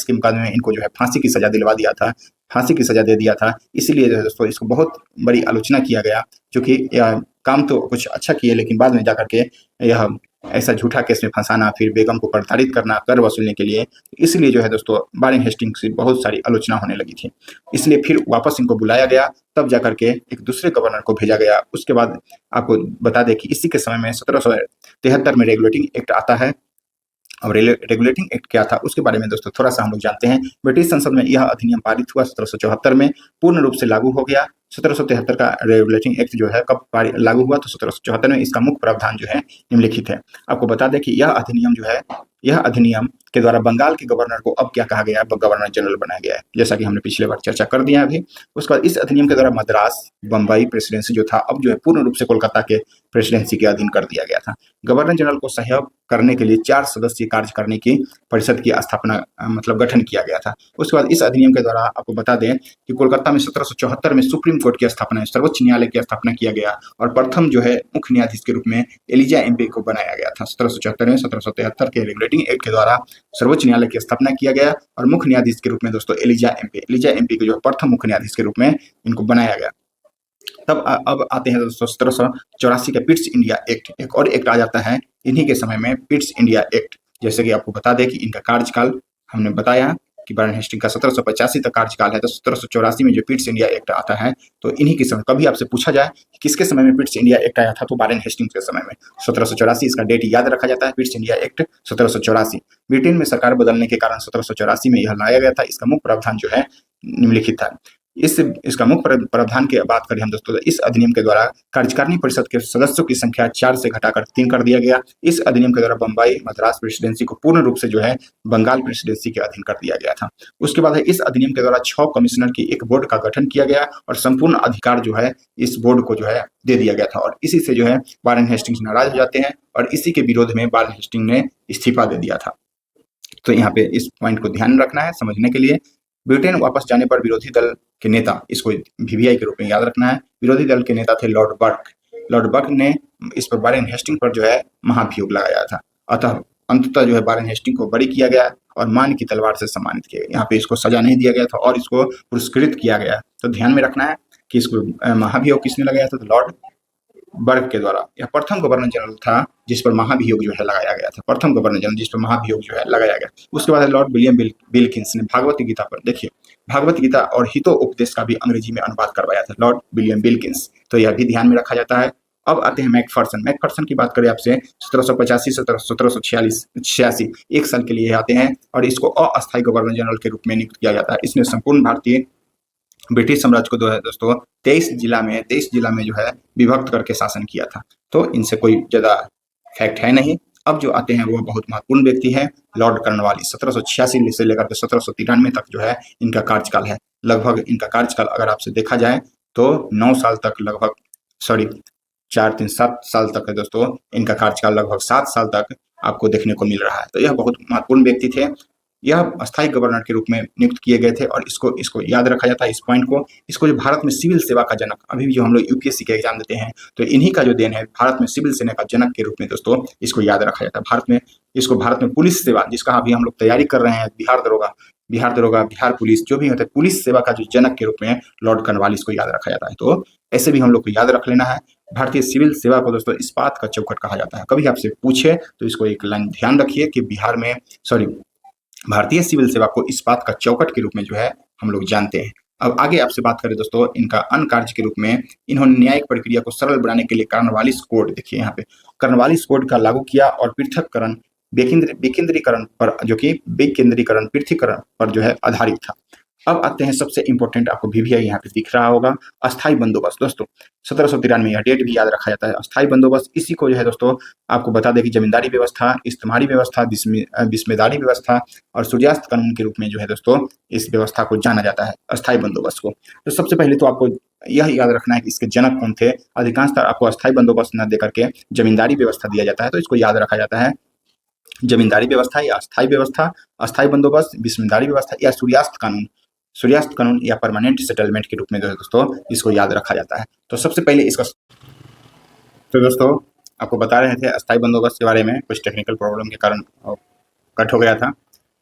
के मुकदमे में इनको जो है फांसी की सजा दिलवा दिया था, फांसी की सजा दे दिया था। इसीलिए जो है दोस्तों इसको बहुत बड़ी आलोचना किया गया, क्योंकि यह काम तो कुछ अच्छा किए लेकिन बाद में जाकर के यह ऐसा झूठा केस में फंसाना, फिर बेगम को प्रताड़ित करना कर वसूलने के लिए, इसलिए जो है दोस्तों वारेन हेस्टिंग्स की बहुत सारी आलोचना होने लगी थी। इसलिए फिर वापस इनको बुलाया गया, तब जाकर के एक दूसरे गवर्नर को भेजा गया। उसके बाद आपको बता दें कि इसी के समय में 1773 में रेगुलेटिंग एक्ट आता है। और रेगुलेटिंग एक्ट क्या था उसके बारे में दोस्तों थोड़ा सा हम लोग जानते हैं। ब्रिटिश संसद में यह अधिनियम पारित हुआ 1774 में, पूर्ण रूप से लागू हो गया। 1773 का रेगुलेटिंग एक्ट जो है कब लागू हुआ, तो 1774 में। इसका मुख्य प्रावधान जो है निम्नलिखित है। आपको बता दें कि यह अधिनियम के द्वारा बंगाल के गवर्नर को अब क्या कहा गया है, गवर्नर जनरल बनाया गया है, जैसा कि हमने पिछले बार चर्चा कर दिया अभी। उसके बाद इस अधिनियम के द्वारा मद्रास, बम्बई प्रेसिडेंसी जो था अब जो है पूर्ण रूप से कोलकाता के प्रेसिडेंसी के अधीन कर दिया गया था। गवर्नर जनरल को सहयोग करने के लिए 4 सदस्यीय कार्य करने की परिषद की स्थापना मतलब गठन किया गया था। उसके बाद इस अधिनियम के द्वारा आपको बता दें कि कोलकाता में 1774 में सुप्रीम कोर्ट की स्थापना, सर्वोच्च न्यायालय की स्थापना किया गया, और प्रथम जो है मुख्य न्यायाधीश के रूप में एलिजा एमपी को बनाया गया था। 1774 में 1773 के रेगुलेटिंग एक्ट के द्वारा सर्वोच्च न्यायालय की स्थापना किया गया, और मुख्य न्यायाधीश के रूप में दोस्तों एलिजा एमपी को जो प्रथम मुख्य न्यायाधीश के रूप में इनको बनाया गया। तब अब आते हैं दोस्तों 1784 का पिट्स इंडिया एक्ट, एक और एक्ट आ जाता है इन्हीं के समय में, पिट्स इंडिया एक्ट। जैसे कि आपको बता दें कि इनका कार्यकाल हमने बताया कि वारेन हेस्टिंग्स का 1785 तक कार्यकाल है, तो 1784 में जो पिट्स इंडिया एक्ट आता है तो इन्हीं के समय। कभी आपसे पूछा जाए किसके समय में पिट्स इंडिया एक्ट आया था, तो वारेन हेस्टिंग्स के समय में 1784, इसका डेट याद रखा जाता है। Pitt's India act 1784। ब्रिटेन में सरकार बदलने के कारण 1784 में यह लाया गया था। इसका मुख्य प्रावधान जो है निम्नलिखित था। इसका मुख्य प्रावधान की बात करें हम दोस्तों, इस अधिनियम के द्वारा कार्यकारिणी परिषद के सदस्यों की संख्या 4 से घटाकर 3 कर दिया गया। इस अधिनियम के द्वारा बम्बई मद्रास प्रेसिडेंसी को पूर्ण रूप से जो है बंगाल प्रेसिडेंसी के अधीन कर दिया गया था। उसके बाद इस अधिनियम के द्वारा 6 कमिश्नर की एक बोर्ड का गठन किया गया और संपूर्ण अधिकार जो है इस बोर्ड को जो है दे दिया गया था। और इसी से जो है वारेन हेस्टिंग्स नाराज हो जाते हैं और इसी के विरोध में वारेन हेस्टिंग ने इस्तीफा दे दिया था। तो यहाँ पे इस पॉइंट को ध्यान रखना है समझने के लिए। ब्रिटेन वापस जाने पर विरोधी दल के नेता, इसको वीवीआई के रूप में याद रखना है, विरोधी दल के नेता थे लॉर्ड बर्क। लॉर्ड बर्क ने इस पर वारेन हेस्टिंग पर जो है महाभियोग लगाया था। अतः अंततः जो है वारेन हेस्टिंग को बरी किया गया और मान की तलवार से सम्मानित किया गया। यहाँ पे इसको सजा नहीं दिया गया था और इसको पुरस्कृत किया गया। तो ध्यान में रखना है कि इसको महाभियोग किसने लगाया था, तो लॉर्ड बर्ग के द्वारा। यह प्रथम गवर्नर जनरल था जिस पर महाभियोग जो है लगाया गया था, प्रथम गवर्नर जनरल जिस पर महाभियोग जो है लगाया गया। उसके बाद लॉर्ड विलियम विल्किंस ने भागवत गीता पर, देखिए भागवत गीता और हितो उपदेश का भी अंग्रेजी में अनुवाद करवाया था लॉर्ड विलियम विल्किंस। तो यह भी ध्यान में रखा जाता है। अब आते हैं मैकफर्सन। मैकफर्सन की बात करें आपसे 1785 से 1786 1 साल के लिए आते हैं और इसको अस्थायी गवर्नर जनरल के रूप में नियुक्त किया जाता है। इसने संपूर्ण भारतीय ब्रिटिश साम्राज्य को दोस्तों 23 जिला में जो है विभक्त करके शासन किया था। तो इनसे कोई ज्यादा फैक्ट है नहीं। अब जो आते हैं वो बहुत महत्वपूर्ण व्यक्ति है लॉर्ड कर्नवालिस। 1786 से लेकर के 1793 तक जो है इनका कार्यकाल है। लगभग इनका कार्यकाल अगर आपसे देखा जाए तो 9 साल तक, लगभग 4 3 7 साल तक है दोस्तों इनका कार्यकाल, लगभग 7 साल तक आपको देखने को मिल रहा है। तो यह बहुत महत्वपूर्ण व्यक्ति थे। यह अस्थायी गवर्नर के रूप में नियुक्त किए गए थे और इसको याद रखा जाता है इस पॉइंट को। इसको जो भारत में सिविल सेवा का जनक, अभी भी जो हम लोग यूपीएससी के एग्जाम देते हैं तो इन्हीं का जो देन है, भारत में सिविल सेना का जनक के रूप में दोस्तों इसको याद रखा जाता है। भारत में पुलिस सेवा, जिसका अभी हम लोग तैयारी कर रहे हैं, बिहार दरोगा, बिहार पुलिस, जो भी होता है पुलिस सेवा का जो जनक के रूप में लॉर्ड कर्नवालिस को याद रखा जाता है। तो ऐसे भी हम लोग को याद रख लेना है। भारतीय सिविल सेवा को दोस्तों इस्पात का चौखट कहा जाता है। कभी आपसे पूछे तो इसको एक लाइन ध्यान रखिए कि भारतीय सिविल सेवा को इस्पात का चौखट के रूप में जो है हम लोग जानते हैं। अब आगे आपसे बात करें दोस्तों, इनका अन्य कार्य के रूप में इन्होंने न्यायिक प्रक्रिया को सरल बनाने के लिए कर्नवालिस कोड, देखिए यहाँ पे कर्नवालिस कोड का लागू किया और पृथककरण विकेंद्रीकरण पर, जो कि विकेंद्रीकरण पृथकीकरण पर जो है आधारित था। अब आते हैं सबसे इंपॉर्टेंट, आपको वीवीआई यहाँ पे दिख रहा होगा, अस्थायी बंदोबस्त। दोस्तों 1793 यह डेट भी याद रखा जाता है। अस्थायी बंदोबस्त, इसी को जो है दोस्तों आपको बता दें कि जमींदारी व्यवस्था, इस्तेमारी व्यवस्था, बिस्मेदारी व्यवस्था और सूर्यास्त कानून के रूप में जो है दोस्तों इस व्यवस्था को जाना जाता है, अस्थायी बंदोबस्त को। तो सबसे पहले तो आपको यह याद रखना है कि इसके जनक कौन थे। अधिकांशतः आपको अस्थायी बंदोबस्त न देकर के जमींदारी व्यवस्था दिया जाता है, तो इसको याद रखा जाता है जमींदारी व्यवस्था या अस्थायी व्यवस्था, अस्थायी बंदोबस्त, बिस्मेदारी व्यवस्था या सूर्यास्त कानून या परमानेंट सेटलमेंट के रूप में जो है दोस्तों इसको याद रखा जाता है। तो सबसे पहले इसका, तो दोस्तों आपको बता रहे थे अस्थायी बंदोबस्त के बारे में, कुछ टेक्निकल प्रॉब्लम के कारण कट हो गया था।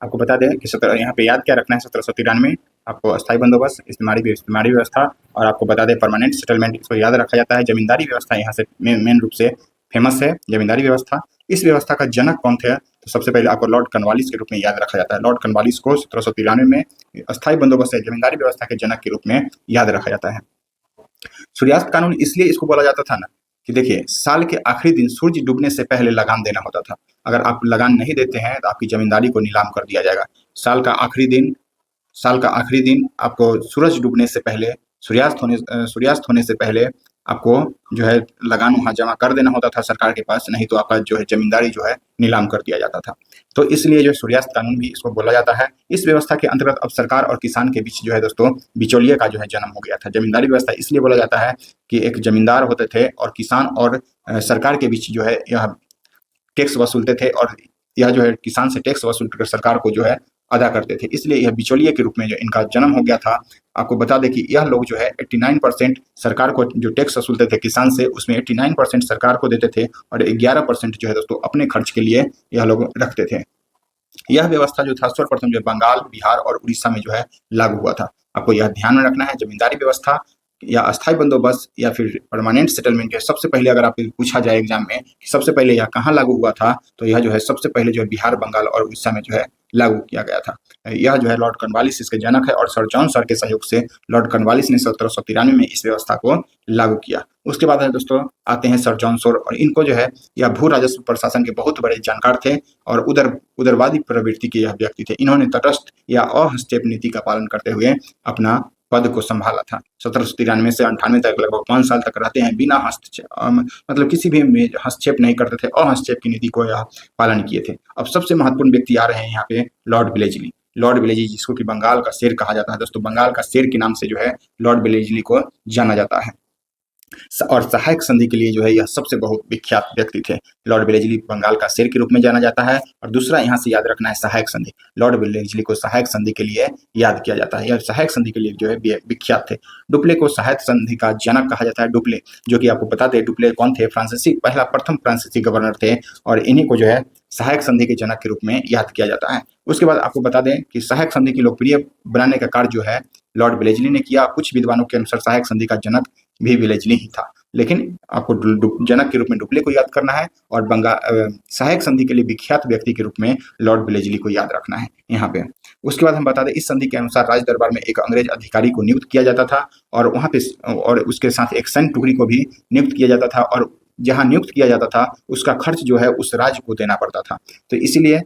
आपको बता दें कि यहाँ पे याद क्या रखना है, 1793 आपको अस्थायी बंदोबस्त, इस्तेमारी व्यवस्था और आपको बता दें परमानेंट सेटलमेंट, इसको याद रखा जाता है। जमींदारी व्यवस्था यहाँ से मेन रूप से फेमस है, जमींदारी व्यवस्था। इस व्यवस्था का जनक कौन थे, तो सबसे पहले आपको लॉर्ड कर्नवालिस के रूप में याद रखा जाता है। लॉर्ड कर्नवालिस को 1793 में अस्थायी बंदोबस्त या जमींदारी व्यवस्था के जनक के रूप में याद रखा जाता है। सूर्यास्त कानून इसलिए इसको बोला जाता था ना कि देखिए साल के आखिरी दिन सूर्य डूबने से पहले लगान देना होता था। अगर आप लगान नहीं देते हैं तो आपकी जमींदारी को नीलाम कर दिया जाएगा। साल का आखिरी दिन आपको सूरज डूबने से पहले, सूर्यास्त होने से पहले आपको जो है लगान वहाँ जमा कर देना होता था सरकार के पास, नहीं तो आपका जो है जमींदारी जो है नीलाम कर दिया जाता था। तो इसलिए जो सूर्यास्त कानून भी इसको बोला जाता है। इस व्यवस्था के अंतर्गत अब सरकार और किसान के बीच जो है दोस्तों बिचौलिए का जो है जन्म हो गया था। जमींदारी व्यवस्था इसलिए बोला जाता है कि एक जमींदार होते थे और किसान और सरकार के बीच जो है यह टैक्स वसूलते थे और यह जो है किसान से टैक्स वसूल कर सरकार को जो है अदा करते थे, इसलिए यह बिचौलिए के रूप में जो इनका जन्म हो गया था। आपको बता दें कि यह लोग जो है 89% सरकार को जो टैक्स वसूलते थे किसान से, उसमें 89% सरकार को देते थे और 11% जो है दोस्तों अपने खर्च के लिए यह लोग रखते थे। यह व्यवस्था जो था सर्वप्रथम जो बंगाल, बिहार और उड़ीसा में जो है लागू हुआ था। आपको यह ध्यान में रखना है, जमींदारी व्यवस्था या अस्थायी बंदोबस्त या फिर परमानेंट सेटलमेंट है। सबसे पहले अगर आपको पूछा जाए एग्जाम में कि सबसे पहले यह कहाँ लागू हुआ था, तो यह जो है सबसे पहले जो है बिहार, बंगाल और उड़ीसा में जो है लागू किया गया था। यह जो है लॉर्ड कर्नवालिस इसके जनक है और सर जॉन सर के सहयोग से लॉर्ड कर्नवालिस ने 1793 में इस व्यवस्था को लागू किया। उसके बाद है दोस्तों आते हैं सर जॉन सर, और इनको जो है यह भू राजस्व प्रशासन के बहुत बड़े जानकार थे और उदारवादी प्रवृत्ति के यह व्यक्ति थे। इन्होंने तटस्थ या अहस्तक्षेप नीति का पालन करते हुए अपना पद को संभाला था। 1793 से 98 तक लगभग 5 साल तक रहते हैं बिना हस्तक्षेप, मतलब किसी भी में हस्तक्षेप नहीं करते थे, अहस्तक्षेप की नीति को यह पालन किए थे। अब सबसे महत्वपूर्ण व्यक्ति आ रहे हैं यहाँ पे लॉर्ड वेलेस्ली। लॉर्ड वेलेस्ली जिसको कि बंगाल का शेर कहा जाता है दोस्तों, बंगाल का शेर के नाम से जो है लॉर्ड वेलेस्ली को जाना जाता है। और सहायक संधि के लिए जो है यह सबसे बहुत विख्यात व्यक्ति थे। लॉर्ड वेलेस्ली बंगाल का शेर के रूप में जाना जाता है। और दूसरा यहाँ से याद रखना है सहायक संधि। लॉर्ड वेलेस्ली को सहायक संधि के लिए याद किया जाता है, यह सहायक संधि के लिए जो है विख्यात थे। डुप्ले को सहायक संधि का जनक कहा जाता है। डुप्ले, जो कि आपको बता दें डुप्ले कौन थे, प्रथम फ्रांसीसी गवर्नर थे, और इन्हीं को जो है सहायक संधि के जनक के रूप में याद किया जाता है। उसके बाद आपको बता दें कि सहायक संधि की लोकप्रिय बनाने का कार्य जो है लॉर्ड वेलेस्ली ने किया। कुछ विद्वानों के अनुसार सहायक संधि का जनक भी वेलेस्ली ही था, लेकिन आपको जनक के रूप में डुप्ले को याद करना है और सहायक संधि के लिए विख्यात व्यक्ति के रूप में लॉर्ड वेलेस्ली को याद रखना है यहाँ पे। उसके बाद हम बता दें इस संधि के अनुसार राज दरबार में एक अंग्रेज अधिकारी को नियुक्त किया जाता था, और वहाँ पे और उसके साथ एक सैन्य टुकड़ी को भी नियुक्त किया जाता था, और जहाँ नियुक्त किया जाता था उसका खर्च जो है उस राज्य को देना पड़ता था। तो इसीलिए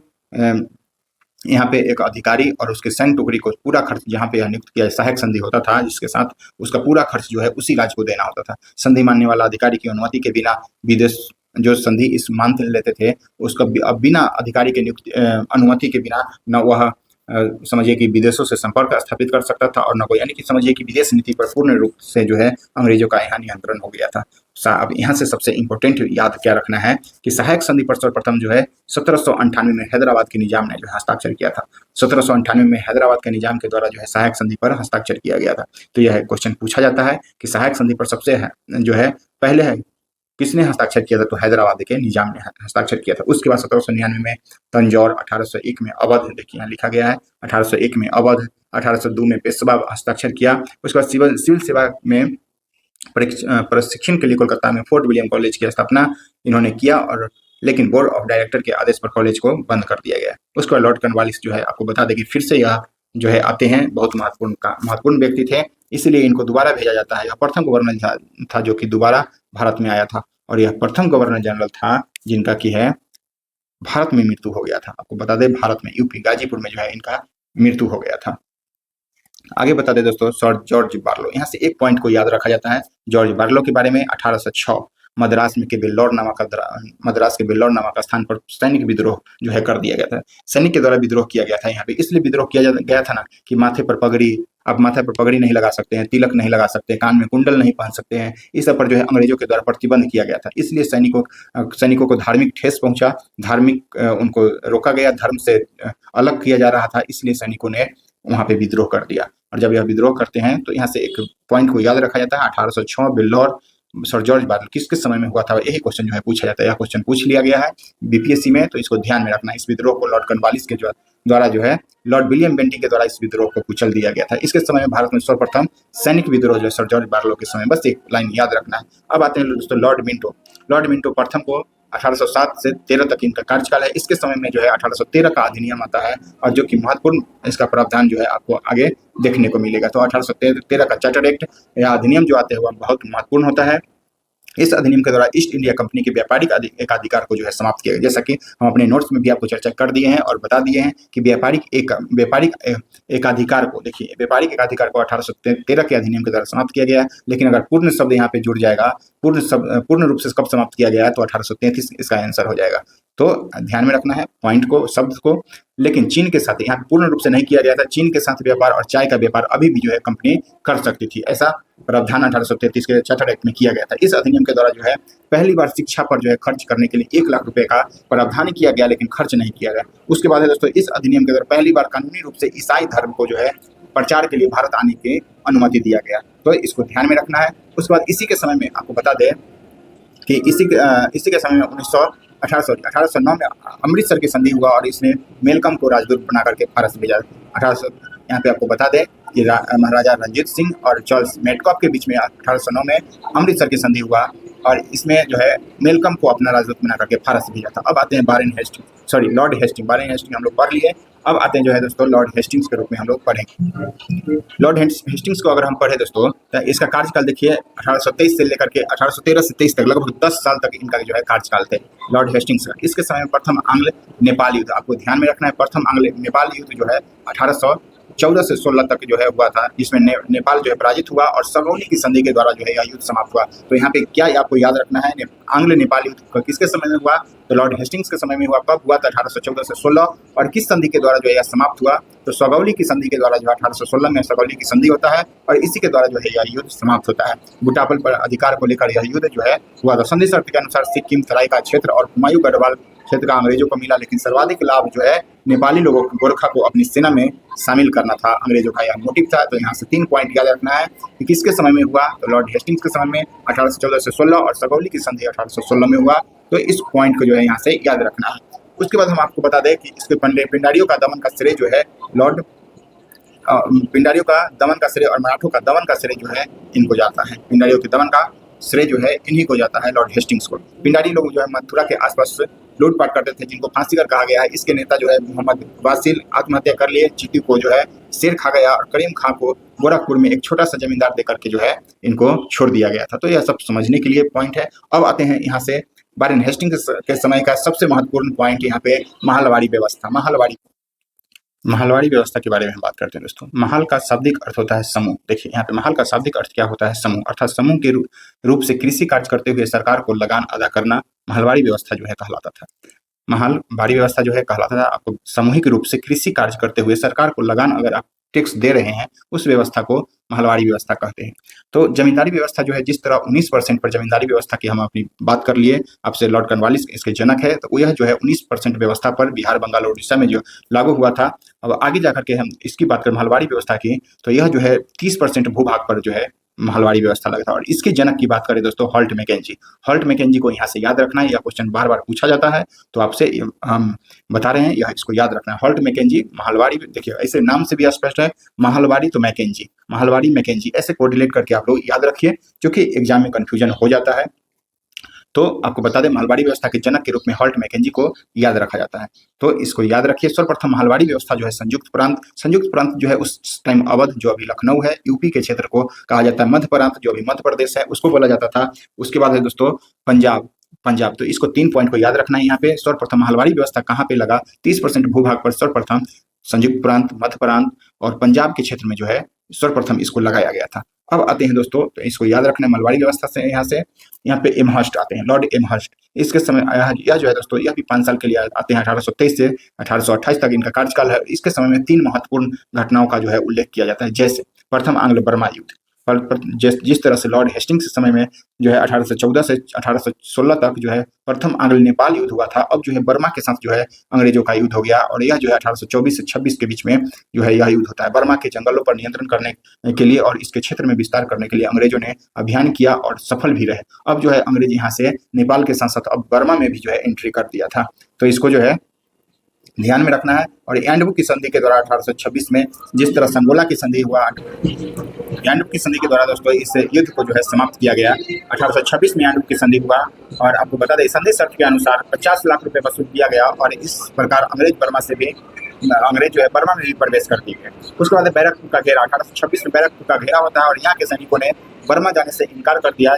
यहाँ पे एक अधिकारी और उसके सैन्य टुकड़ी को पूरा खर्च जहाँ पे नियुक्त किया सहायक संधि होता था, जिसके साथ उसका पूरा खर्च जो है उसी राज्य को देना होता था। संधि मानने वाला अधिकारी की अनुमति के बिना विदेश जो संधि इस मान लेते थे उसका बिना अधिकारी के नियुक्ति अनुमति के बिना न वह समझिए कि विदेशों से संपर्क स्थापित कर सकता था और न कोई, यानी कि समझिए कि विदेश नीति पर पूर्ण रूप से जो है अंग्रेजों का यहाँ नियंत्रण हो गया था। अब यहाँ से सबसे इंपॉर्टेंट याद क्या रखना है कि सहायक संधि पर सर्वप्रथम जो है 1798 में हैदराबाद के निजाम ने जो हस्ताक्षर किया था। 1798 में हैदराबाद के निजाम के द्वारा जो है सहायक संधि पर हस्ताक्षर किया गया था। तो यह क्वेश्चन पूछा जाता है कि सहायक संधि पर सबसे जो है पहले है किसने हस्ताक्षर किया था, तो हैदराबाद के निजाम ने हस्ताक्षर किया था। उसके बाद 1799 में तंजौर, 1801 में अवध, देखिए यहाँ लिखा गया है 1801 में अवध, 1802 में पेशवा हस्ताक्षर किया। उसके बाद सिविल सेवा में प्रशिक्षण के लिए कोलकाता में फोर्ट विलियम कॉलेज की स्थापना इन्होंने किया, और लेकिन बोर्ड ऑफ डायरेक्टर के आदेश पर कॉलेज को बंद कर दिया गया। उसके बाद लॉर्ड कॉर्नवालिस जो है आपको बता दें कि फिर से यह जो है आते हैं, बहुत महत्वपूर्ण व्यक्ति थे, इसलिए इनको दोबारा भेजा जाता है। यह प्रथम गवर्नर था जो कि दोबारा भारत में आया था, और यह प्रथम गवर्नर जनरल था जिनका की है भारत में मृत्यु हो गया था। आपको बता दें भारत में यूपी गाजीपुर में जो है इनका मृत्यु हो गया था। आगे बता दें दोस्तों सर जॉर्ज बार्लो, यहाँ से एक पॉइंट को याद रखा जाता है जॉर्ज बार्लो के बारे में। 1806 मद्रास के बेल्लौर नामक स्थान पर सैनिक विद्रोह जो है कर दिया गया था। सैनिक के द्वारा विद्रोह किया गया था यहाँ पे, इसलिए विद्रोह किया गया था ना कि माथे पर पगड़ी नहीं लगा सकते हैं, तिलक नहीं लगा सकते, कान में कुंडल नहीं पहन सकते हैं, इस सब पर जो है अंग्रेजों के द्वारा प्रतिबंध किया गया था। इसलिए सैनिकों को धार्मिक ठेस पहुंचा, उनको रोका गया, धर्म से अलग किया जा रहा था, इसलिए सैनिकों ने वहां पे विद्रोह कर दिया। और जब यह विद्रोह करते हैं तो यहाँ से एक पॉइंट को याद रखा जाता है 1806 बेल्लौर सर जॉर्ज बार्लो किस समय में हुआ था, यही क्वेश्चन जो है पूछा जाता है। यह क्वेश्चन पूछ लिया गया है बीपीएससी में, तो इसको ध्यान में रखना। इस विद्रोह को लॉर्ड कॉर्नवालिस के द्वारा जो है लॉर्ड विलियम बेंटिंग के द्वारा इस विद्रोह को कुचल दिया गया था। इसके समय में भारत में सर्वप्रथम सैनिक विद्रोह जो है सर जॉर्ज बार्लो के समय, बस एक लाइन याद रखना है। अब आते हैं दोस्तों लॉर्ड मिंटो प्रथम को 1807 से 13 तक इनका कार्यकाल है। इसके समय में जो है 1813 का अधिनियम आता है, और जो कि महत्वपूर्ण इसका प्रावधान जो है आपको आगे देखने को मिलेगा। तो 1813 का चार्टर एक्ट या अधिनियम जो आते हैं वह बहुत महत्वपूर्ण होता है। इस अधिनियम के द्वारा ईस्ट इंडिया कंपनी के व्यापारिक एकाधिकार को जो है समाप्त किया गया। जैसा कि हम अपने नोट्स में भी आपको चर्चा कर दिए हैं और बता दिए हैं कि व्यापारिक एकाधिकार को, देखिए व्यापारिक एकाधिकार को 1813 के अधिनियम के द्वारा समाप्त किया गया है। लेकिन अगर पूर्ण शब्द यहाँ पे जुड़ जाएगा, पूर्ण रूप से कब समाप्त किया गया है, तो 1833 इसका आंसर हो जाएगा। तो ध्यान में रखना है पॉइंट को, शब्द को। लेकिन चीन के साथ यहाँ पूर्ण रूप से नहीं किया गया था। चीन के साथ व्यापार और चाय का व्यापार अभी भी जो है कंपनी कर सकती थी, ऐसा प्रावधान 1833 के चार्टर एक्ट में किया गया था। इस अधिनियम के द्वारा जो है पहली बार शिक्षा पर जो है खर्च करने के लिए 1 लाख रुपए का प्रावधान किया गया, लेकिन खर्च नहीं किया गया। उसके बाद है दोस्तों इस अधिनियम के द्वारा पहली बार कानूनी रूप से ईसाई धर्म को जो है प्रचार के लिए भारत आने की अनुमति दिया गया। तो इसको ध्यान में रखना है। उसके बाद इसी के समय में आपको बता दें कि इसी के समय में 1809 में अमृतसर की संधि हुआ, और इसने मेलकम को राजदूत बना करके फारस भेजा। 1800 यहाँ पे आपको बता दें कि महाराजा रणजीत सिंह और चार्ल्स मेडकॉफ के बीच में 1809 में अमृतसर की संधि हुआ, और इसमें जो है मेलकम को अपना राजदूत बना करके फारस भेजा था। अब आते हैं लॉर्ड हेस्टिंग्स हम लोग पढ़ लिए। अब आते हैं जो है दोस्तों लॉर्ड हेस्टिंग्स के रूप में हम लोग पढ़ेंगे। लॉर्ड हेस्टिंग्स को अगर हम पढ़े दोस्तों तो इसका कार्यकाल देखिए 1823 से लेकर के 1813 से 23 तक लगभग 10 साल तक इनका जो है कार्यकाल थे लॉर्ड हेस्टिंग्स का। इसके समय में प्रथम आंग्ल नेपाल युद्ध, आपको ध्यान में रखना है, प्रथम आंग्ल नेपाल युद्ध जो है 14 से 16 तक जो है हुआ था, जिसमें नेपाल जो है पराजित हुआ और सगौली की संधि के द्वारा जो है यह युद्ध समाप्त हुआ। तो यहाँ पे क्या आपको याद रखना है, आंग्ल नेपाल युद्ध किसके समय में हुआ, तो लॉर्ड हेस्टिंग्स के समय में हुआ। कब हुआ था, 1814 से 16, और किस संधि के द्वारा जो है यह समाप्त हुआ, तो सगौली की संधि के द्वारा जो 1816 में सगौली की संधि होता है और इसी के द्वारा जो है यह युद्ध समाप्त होता है। बुटापल पर अधिकार को लेकर यह युद्ध जो है हुआ था। संधि शर्त के अनुसार सिक्किम, तराई का क्षेत्र और हुमायूं गढ़वाल क्षेत्र का अंग्रेजों को मिला, लेकिन सर्वाधिक लाभ जो है नेपाली लोगों को, गोरखा को अपनी सेना में शामिल करना था, अंग्रेजों का यह मोटिव था। तो यहाँ से 3 पॉइंट याद रखना है कि किसके समय में हुआ, तो लॉर्ड हेस्टिंग्स के समय में 1814 से 16 और सगौली की संधि 1816 में हुआ। तो इस पॉइंट को जो है यहाँ से याद रखना है। उसके बाद हम आपको बता दें कि इसके पिंडारियों का दमन का श्रेय जो है लॉर्ड पिंडारियों का दमन का श्रेय और मराठों का दमन का श्रेय जो है इनको जाता है। पिंडारियों के दमन का श्रेय जो है इन्हीं को जाता है, लॉर्ड हेस्टिंग्स को। पिंडारी लोग जो है मथुरा के आसपास लूटपाट करते थे, जिनको फांसीगर कहा गया है। इसके नेता जो है मोहम्मद वासिल आत्महत्या कर लिए, जीतू को जो है शेर खा गया और करीम खां को गोरखपुर में एक छोटा सा जमींदार देकर के जो है इनको छोड़ दिया गया था। तो यह सब समझने के लिए पॉइंट है। अब आते हैं यहाँ से वारेन हेस्टिंग्स के समय का सबसे महत्वपूर्ण पॉइंट यहाँ पे महलवाड़ी व्यवस्था। महलवाड़ी व्यवस्था के बारे में हम बात करते हैं दोस्तों। महल का शाब्दिक अर्थ होता है समूह। देखिए यहाँ पे महल का शाब्दिक अर्थ क्या होता है, समूह, अर्थात समूह के रूप से कृषि कार्य करते हुए सरकार को लगान अदा करना महलवाड़ी व्यवस्था जो है कहलाता था। महलवाड़ी व्यवस्था जो है कहलाता था, आपको सामूहिक रूप से कृषि कार्य करते हुए सरकार को लगान अगर आप टैक्स दे रहे हैं, उस व्यवस्था को महलवाड़ी व्यवस्था कहते हैं। तो जमींदारी व्यवस्था जो है, जिस तरह 19% पर जमींदारी व्यवस्था की हम अपनी बात कर लिए आपसे, लॉर्ड कॉर्नवालिस इसके जनक है, तो यह जो है 19% व्यवस्था पर बिहार, बंगाल और उड़ीसा में जो लागू हुआ था। अब आगे जाकर के हम इसकी बात करें महलवाड़ी व्यवस्था की, तो यह जो है 30% भूभाग पर जो है महलवाड़ी व्यवस्था लगा था। और इसके जनक की बात करें दोस्तों, हॉल्ट मैकेंजी। हॉल्ट मैकेंजी को यहाँ से याद रखना है, यह क्वेश्चन बार बार पूछा जाता है, तो आपसे हम बता रहे हैं, यह इसको याद रखना है। हॉल्ट मैकेंजी महलवाड़ी, देखिए ऐसे नाम से भी स्पष्ट है, महलवाड़ी तो मैकेंजी, महलवाड़ी मैकेंजी, ऐसे कोरिलेट करके आप लोग याद रखिए, क्योंकि एग्जाम में कंफ्यूजन हो जाता है। तो आपको बता दें, महलवाड़ी व्यवस्था के जनक के रूप में हॉल्ट मैकेंजी को याद रखा जाता है। तो इसको याद रखिए। सर्वप्रथम महलवाड़ी व्यवस्था जो है संयुक्त प्रांत जो है उस टाइम अवध, जो अभी लखनऊ है, यूपी के क्षेत्र को कहा जाता है। मध्य प्रांत जो अभी मध्य प्रदेश है, उसको बोला जाता था। उसके बाद है दोस्तों पंजाब। तो इसको 3 पॉइंट को याद रखना है यहाँ पे। सर्वप्रथम महलवाड़ी व्यवस्था कहाँ पे लगा, 30% भूभाग पर सर्वप्रथम संयुक्त प्रांत, मध्य प्रांत और पंजाब के क्षेत्र में जो है सर्वप्रथम इसको लगाया गया था। अब आते हैं दोस्तों, तो इसको याद रखना है महलवाड़ी व्यवस्था से। यहाँ पे एमहर्स्ट आते हैं, लॉर्ड एमहर्स्ट। इसके समय यह जो है दोस्तों, यह भी 5 साल के लिए आते हैं, 1823 से 1828 तक इनका कार्यकाल है। इसके समय में 3 महत्वपूर्ण घटनाओं का जो है उल्लेख किया जाता है। जैसे प्रथम आंग्ल बर्मा युद्ध, जिस तरह से लॉर्ड हेस्टिंग्स के समय में जो है 1814 से 1816 तक जो है प्रथम आंग्ल नेपाल युद्ध हुआ था, अब जो है बर्मा के साथ जो है अंग्रेजों का युद्ध हो गया, और यह जो है 1824 से 26 के बीच में जो है यह युद्ध होता है। बर्मा के जंगलों पर नियंत्रण करने के लिए और इसके क्षेत्र में विस्तार करने के लिए अंग्रेजों ने अभियान किया और सफल भी रहे। अब जो है अंग्रेज यहाँ से नेपाल के साथ साथ अब बर्मा में भी जो है एंट्री कर दिया था। तो इसको जो है ध्यान में रखना है। और यांडबुक की संधि के द्वारा 1826 में जिस तरह संगोला की संधि हुआ, यांडबुक की संधि के द्वारा दोस्तों इस युद्ध को जो है समाप्त किया गया। 1826 में यांडबुक की संधि हुआ, और आपको बता दें संधि शर्त के अनुसार 50 लाख रुपए वसूल किया गया, और इस प्रकार अंग्रेज जो है बर्मा में भी प्रवेश कर दिए गए। उसके बाद बैरकपुर का घेरा, 1826 में बैरकपुर का घेरा होता है, और यहाँ के सैनिकों ने बर्मा जाने से इनकार कर दिया,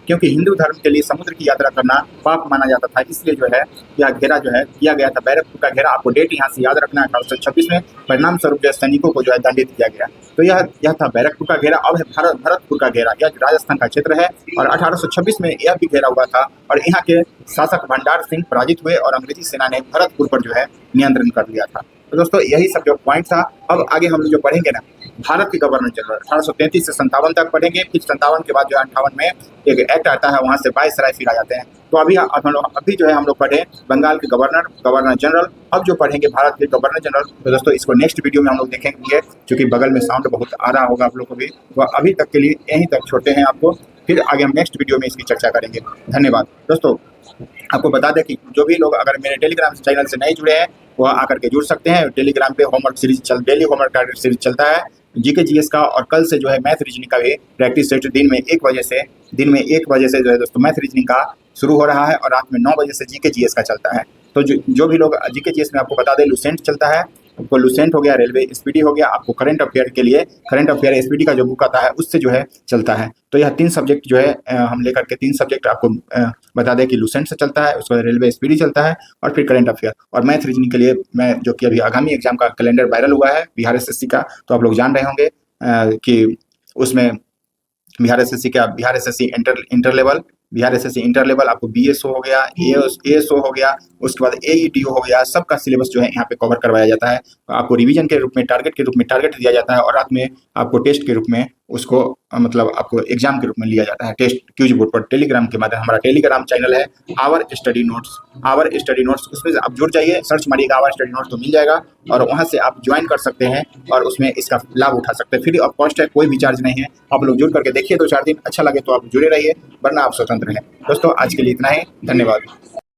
क्योंकि हिंदू धर्म के लिए समुद्र की यात्रा करना पाप माना जाता था। इसलिए जो है यह घेरा जो है किया गया था, बैरकपुर का घेरा। आपको डेट यहाँ से याद रखना है, 1826 में। परिणाम स्वरूप जो सैनिकों को जो है दंडित किया गया। तो यह था बैरकपुर का घेरा। अब है भरतपुर का घेरा, यह राजस्थान का क्षेत्र है, और 1826 में यह भी घेरा हुआ था, और यहाँ के शासक भंडार सिंह पराजित हुए और अंग्रेजी सेना ने भरतपुर पर जो है नियंत्रण कर लिया था। तो दोस्तों यही सब जो पॉइंट था। अब आगे हम जो पढ़ेंगे ना, भारत के गवर्नर जनरल 1833 से 57 तक पढ़ेंगे। फिर 57 के बाद जो 58 में एक एक्ट आता है, वहाँ से वायसराय फिर आ जाते हैं। तो अभी जो है हम लोग पढ़े बंगाल के गवर्नर जनरल। अब जो पढ़ेंगे भारत के गवर्नर जनरल, तो दोस्तों इसको नेक्स्ट वीडियो में हम लोग देखेंगे, क्योंकि बगल में साउंड बहुत आ रहा होगा आप लोग को भी। तो अभी तक के लिए यहीं तक छोड़ते हैं आपको, फिर आगे हम नेक्स्ट वीडियो में इसकी चर्चा करेंगे। धन्यवाद दोस्तों। आपको बता दें कि जो भी लोग अगर मेरे टेलीग्राम चैनल से नहीं जुड़े हैं, वह आकर के जुड़ सकते हैं। टेलीग्राम पे homework series daily homework series चलता है, जीके जीएस का, और कल से जो है मैथ रीजनिंग का भी प्रैक्टिस सेट दिन में 1 बजे से जो है दोस्तों मैथ रीजनिंग का शुरू हो रहा है, और रात में 9 बजे से जीके जीएस का चलता है। तो जो भी लोग जीके जीएस में, आपको बता दें लुसेंट चलता है, आपको लुसेंट हो गया, रेलवे स्पीडी हो गया, आपको करंट अफेयर के लिए करंट अफेयर स्पीडी का जो बुक आता है उससे जो है चलता है। तो यह 3 सब्जेक्ट जो है हम लेकर के 3 सब्जेक्ट आपको बता दें कि लुसेंट से चलता है, उसके बाद रेलवे स्पीडी चलता है और फिर करंट अफेयर। और मैथ रीजनिंग के लिए मैं जो कि अभी आगामी एग्जाम का कैलेंडर वायरल हुआ है बिहार एसएससी का, तो आप लोग जान रहे होंगे कि उसमें Bihar SSC inter level, Bihar SSC inter level, आपको बीएसओ हो गया, एएसओ हो गया, उसके बाद एईटीओ हो गया, सबका सिलेबस जो है यहाँ पे कवर करवाया जाता है। आपको रिवीजन के रूप में टारगेट दिया जाता है और रात में आपको टेस्ट के रूप में उसको मतलब आपको एग्जाम के रूप में लिया जाता है टेस्ट क्यूज बोर्ड पर टेलीग्राम के माध्यम। हमारा टेलीग्राम चैनल है आवर स्टडी नोट्स, उसमें से आप जुड़ जाइए, सर्च मारिएगा आवर स्टडी नोट्स तो मिल जाएगा और वहाँ से आप ज्वाइन कर सकते हैं और उसमें इसका लाभ उठा सकते हैं। फ्री ऑफ कॉस्ट है, कोई भी चार्ज नहीं है। आप लोग जुड़ करके देखिए 2-4 दिन, अच्छा लगे तो आप जुड़े रहिए, वरना आप स्वतंत्र हैं। दोस्तों आज के लिए इतना ही, धन्यवाद।